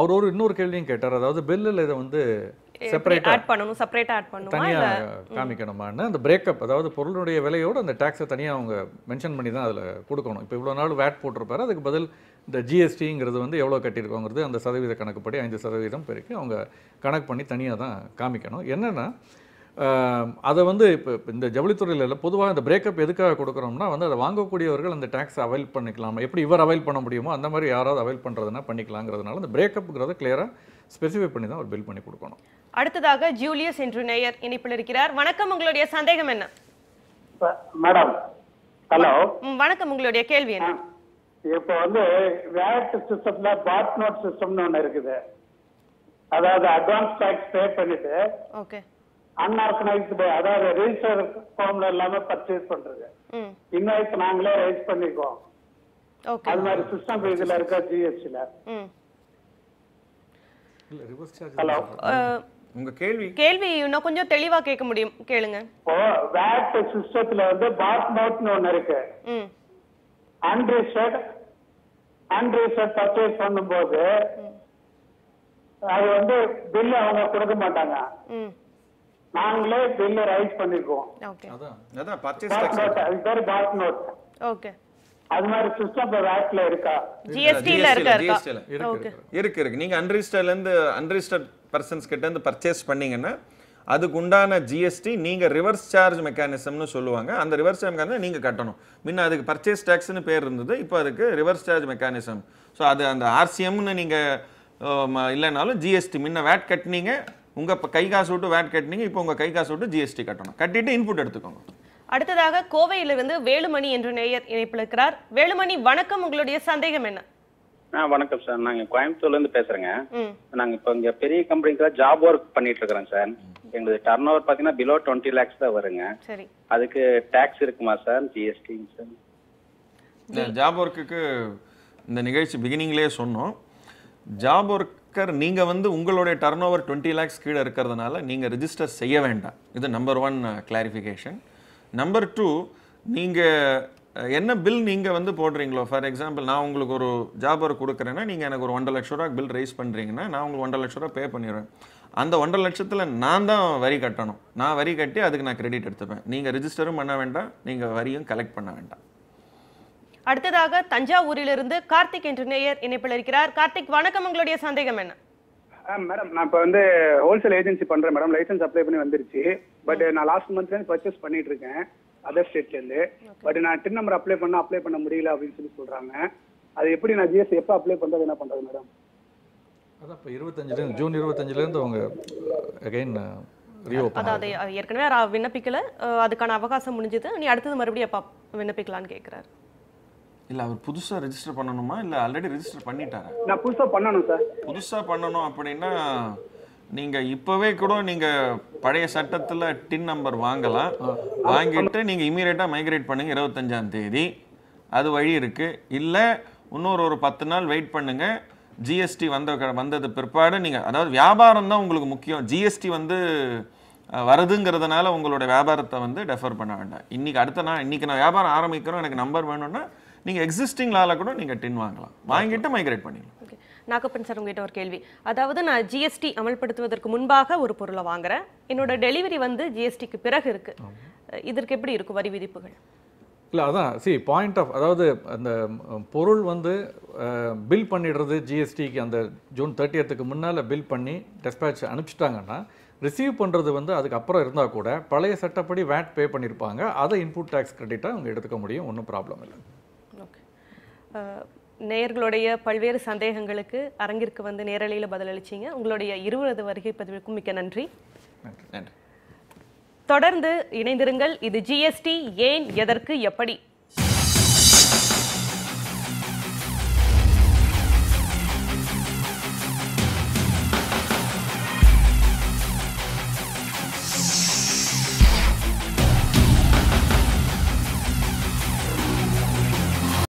அவர் இன்னொரு கேள்வியும் கேட்டார். அதாவது பில்லில் இதை வந்து செப்பரேட்டாக தனியாக காமிக்கணுமான்னு அந்த பிரேக்கப், அதாவது பொருளுடைய விலையோடு அந்த டேக்ஸை தனியாக அவங்க மென்ஷன் பண்ணி தான் அதில் கொடுக்கணும். இப்போ இவ்வளோ நாள் வேட் போட்டிருப்பாரு, அதுக்கு பதில் இந்த ஜிஎஸ்டிங்கிறது வந்து எவ்வளோ கட்டியிருக்கோங்கிறது அந்த சதவீத கணக்குப்படி 5% பெருக்கி அவங்க கணக்கு பண்ணி தனியாக தான் காமிக்கணும். என்னென்னா அதை வந்து இப்போ இந்த ஜவுளித்துறையில் பொதுவாக இந்த பிரேக்கப் எதுக்காக கொடுக்குறோம்னா வந்து அதை வாங்கக்கூடியவர்கள் அந்த டேக்ஸை அவைல் பண்ணிக்கலாம். எப்படி இவர் அவைல் பண்ண முடியுமோ அந்த மாதிரி யாராவது அவைல் பண்ணுறதுனா பண்ணிக்கலாங்கிறதுனால இந்த பிரேக்கப்புங்கிறத கிளியராக ஸ்பெசிஃபை பண்ணி தான் ஒரு பில் பண்ணி கொடுக்கணும். அடுத்ததாக ஜூலியஸ் என்று நேயர் இணைப்பில் இருக்கிறார். வணக்கம், உங்களுடைய சந்தேகம் என்ன? Madam hello. வணக்கம், உங்களுடைய கேள்வி என்ன? இப்போ வந்து வேட் சிஸ்டம்ல பாட் நோட் சிஸ்டம்னு ஒன்று இருக்குது. அதாவது அட்வான்ஸ் டேக்ஸ் பே பண்ணிட்டு ஓகே அன்ஆர்கனைஸ்டு, அதாவது ரெஜிஸ்டர் ஃபார்ம்ல எல்லாமே பர்ச்சேஸ் பண்றது. இன்வாய்ஸ் நாங்களே ரைஸ் பண்ணிக்குவோம். அது மாதிரி சிஸ்டம் இதுல இருக்கா ஜிஎஸ்டில? ஹலோ, உங்க கேள்வி இன்னும் கொஞ்சம் தெளிவா கேட்க முடியும், கேளுங்க. இப்போ வேட் சிஸ்டத்துல வந்து பாட் நோட்னு ஒண்ணு இருக்கு. அன்ரிஜிஸ்டர்ட் பர்ச்சேஸ் பண்ணும்போது அது வந்து பில் அவங்க கொடுக்க மாட்டாங்க, நாங்களே பில் ரைஸ் பண்ணிக்குவோம். அதான் பர்ச்சேஸ் டாக்ஸ், அது பேர் பாட் நோட். ஓகே, அது மாதிரி சிஸ்டம் இப்ப வேட்ல இருக்கா? ஜிஎஸ்டில இருக்கா? இருக்கு. நீங்க அன்ரிஜிஸ்டர்ல இருந்து அன்ரிஜிஸ்டர்ட் பர்சன்ஸ் கிட்ட இருந்து பர்ச்சேஸ் பண்ணீங்கன்னா அதுக்கு உண்டான ஜிஎஸ்டி நீங்க ரிவர்ஸ் சார்ஜ் மெக்கானிசம்னு சொல்லுவாங்க. அந்த ரிவர்ஸ் சார்ஜ் மெக்கானிசம் நீங்க கட்டணும். முன்ன அதுக்கு பர்ச்சேஸ் டாக்ஸ்னு பேர் இருந்தது, இப்போ அதுக்கு ரிவர்ஸ் சார்ஜ் மெக்கானிசம். ஸோ அது அந்த ஆர்சிஎம்னு நீங்க இல்லைனாலும் ஜிஎஸ்டி முன்ன வேட் கட்டினீங்க, உங்க கை காசு விட்டு வேட் கட்டினீங்க, இப்போ உங்க கை காசு விட்டு ஜிஎஸ்டி கட்டணும். கட்டிட்டு இன்புட் எடுத்துக்கோங்க. அடுத்ததாக கோவையிலிருந்து வேலுமணி என்ற நேயர் இணைப்பில் இருக்கிறார். வேலுமணி வணக்கம், உங்களுடைய சந்தேகம் என்ன? வணக்கம் சார், நாங்க கோயம்புத்தூர்ல இருந்து பேசுறேங்க. நாங்க இப்போ இங்க பெரிய கம்பெனிக்கு ஜாப் ஒர்க் பண்ணிட்டு இருக்கிறோம் சார். எங்களுக்கு டர்ன் ஓவர் பாத்தீங்கன்னா பிலோ 20 lakhs தான் வருங்க. சரி, அதுக்கு டாக்ஸ் இருக்குமா சார், ஜிஎஸ்டி சார்? ஜாப் ஒர்க்குக்கு இந்த நிகழ்ச்சி பிகினிங்லேயே சொன்னோம். ஜாப் ஒர்க்கர் நீங்க வந்து உங்களுடைய டர்ன் ஓவர் 20 lakhs கீழே இருக்கிறதுனால நீங்க ரிஜிஸ்டர் செய்ய வேண்டாம். இது நம்பர் 1 கிளாரிஃபிகேஷன். நம்பர் 2, நீங்கள் என்ன பில் நீங்கள் வந்து போடுறீங்களோ, ஃபார் எக்ஸாம்பிள் நான் உங்களுக்கு ஒரு ஜாப் ஒர்க் கொடுக்குறேன்னா நீங்கள் எனக்கு ஒரு 1.5 லட்ச ரூபா பில் ரைஸ் பண்ணுறீங்கன்னா நான் உங்களுக்கு 1.5 லட்ச ரூபா பே பண்ணிடுவேன். அந்த 1.5 லட்சத்தில் நான் தான் வரி கட்டணும். நான் வரி கட்டி அதுக்கு நான் கிரெடிட் எடுத்துப்பேன். நீங்கள் ரிஜிஸ்டரும் பண்ண வேண்டாம், நீங்கள் வரியும் கலெக்ட் பண்ண வேண்டாம். அடுத்ததாக தஞ்சாவூரிலிருந்து கார்த்திக் என்ற நேயர் இணைப்பில் இருக்கிறார். கார்த்திக் வணக்கம், உங்களுடைய சந்தேகம் என்ன? மேடம், நான் இப்போ வந்து ஹோல்சேல் ஏஜென்சி பண்றேன் மேடம். லைசன்ஸ் அப்ளை பண்ணி வந்துருச்சு. பட் நான் லாஸ்ட் மந்த்லேருந்து பர்ச்சேஸ் பண்ணிட்டு இருக்கேன் அதர் ஸ்டேட்லேருந்து. பட் நான் டின் நம்பர் அப்ளை பண்ண முடியல அப்படின்னு சொல்றாங்க. அது எப்படி நான் ஜிஎஸ்டி எப்போ அப்ளை பண்றது, என்ன பண்றது மேடம்? அதான் இப்போ ஜூன் 25லேருந்து அவங்க அகைன் ரீஓப்பன். அதாவது ஏற்கனவே விண்ணப்பிக்கல, அதுக்கான அவகாசம் முடிஞ்சது, நீ அடுத்தது மறுபடியும் எப்போ விண்ணப்பிக்கலான்னு கேட்குறாரு. இல்லை அவர் புதுசாக ரெஜிஸ்டர் பண்ணணுமா இல்லை ஆல்ரெடி ரெஜிஸ்டர் பண்ணிட்டாரா? நான் புதுசாக பண்ணணும் சார். புதுசாக பண்ணணும் அப்படின்னா நீங்கள் இப்போவே கூட நீங்கள் பழைய சட்டத்தில் டின் நம்பர் வாங்கலாம். வாங்கிட்டு நீங்கள் இமீடியட்டாக மைக்ரேட் பண்ணுங்கள் 25ஆம் தேதி. அது வழி இருக்குது. இல்லை இன்னொரு 10 நாள் வெயிட் பண்ணுங்கள். ஜிஎஸ்டி வந்தது பிற்பாடு நீங்கள், அதாவது வியாபாரம் தான் உங்களுக்கு முக்கியம். ஜிஎஸ்டி வந்து வருதுங்கிறதுனால உங்களோட வியாபாரத்தை வந்து டெஃபர் பண்ண வேண்டாம். இன்னைக்கு நான் வியாபாரம் ஆரம்பிக்கிறோம், எனக்கு நம்பர் வேணும்னா நீங்கள் எக்ஸிஸ்டிங் லால கூட நீங்கள் டின் வாங்கலாம். வாங்கிட்டு மைக்ரேட் பண்ணிடலாம். நாகப்பன் சார், உங்ககிட்ட ஒரு கேள்வி. அதாவது நான் ஜிஎஸ்டி அமல்படுத்துவதற்கு முன்பாக ஒரு பொருளை வாங்குறேன், என்னோட டெலிவரி வந்து ஜிஎஸ்டிக்கு பிறகு இருக்கு, இதற்கு எப்படி இருக்கும் வரி விதிப்புகள்? இல்லை அதான் பாயிண்ட் ஆஃப், அதாவது அந்த பொருள் வந்து பில் பண்ணிடுறது ஜிஎஸ்டிக்கு அந்த ஜூன் 30க்கு முன்னால் பில் பண்ணி டெஸ்பேட்ச் அனுப்பிச்சிட்டாங்கன்னா ரிசீவ் பண்ணுறது வந்து அதுக்கப்புறம் இருந்தால் கூட பழைய சட்டப்படி வேட் பே பண்ணியிருப்பாங்க, அதை இன்புட் டேக்ஸ் கிரெடிட்டாக அவங்க எடுத்துக்க முடியும், ஒன்றும் ப்ராப்ளம் இல்லை. ஓகே, நேயர்களுடைய பல்வேறு சந்தேகங்களுக்கு அரங்கிற்கு வந்து நேரலையில் பதிலளிச்சிங்க. உங்களுடைய 20 வருகை பதிவுக்கும் மிக்க நன்றி. நன்றி. தொடர்ந்து இணைந்திருங்கள். இது ஜிஎஸ்டி ஏன் எதற்கு எப்படி.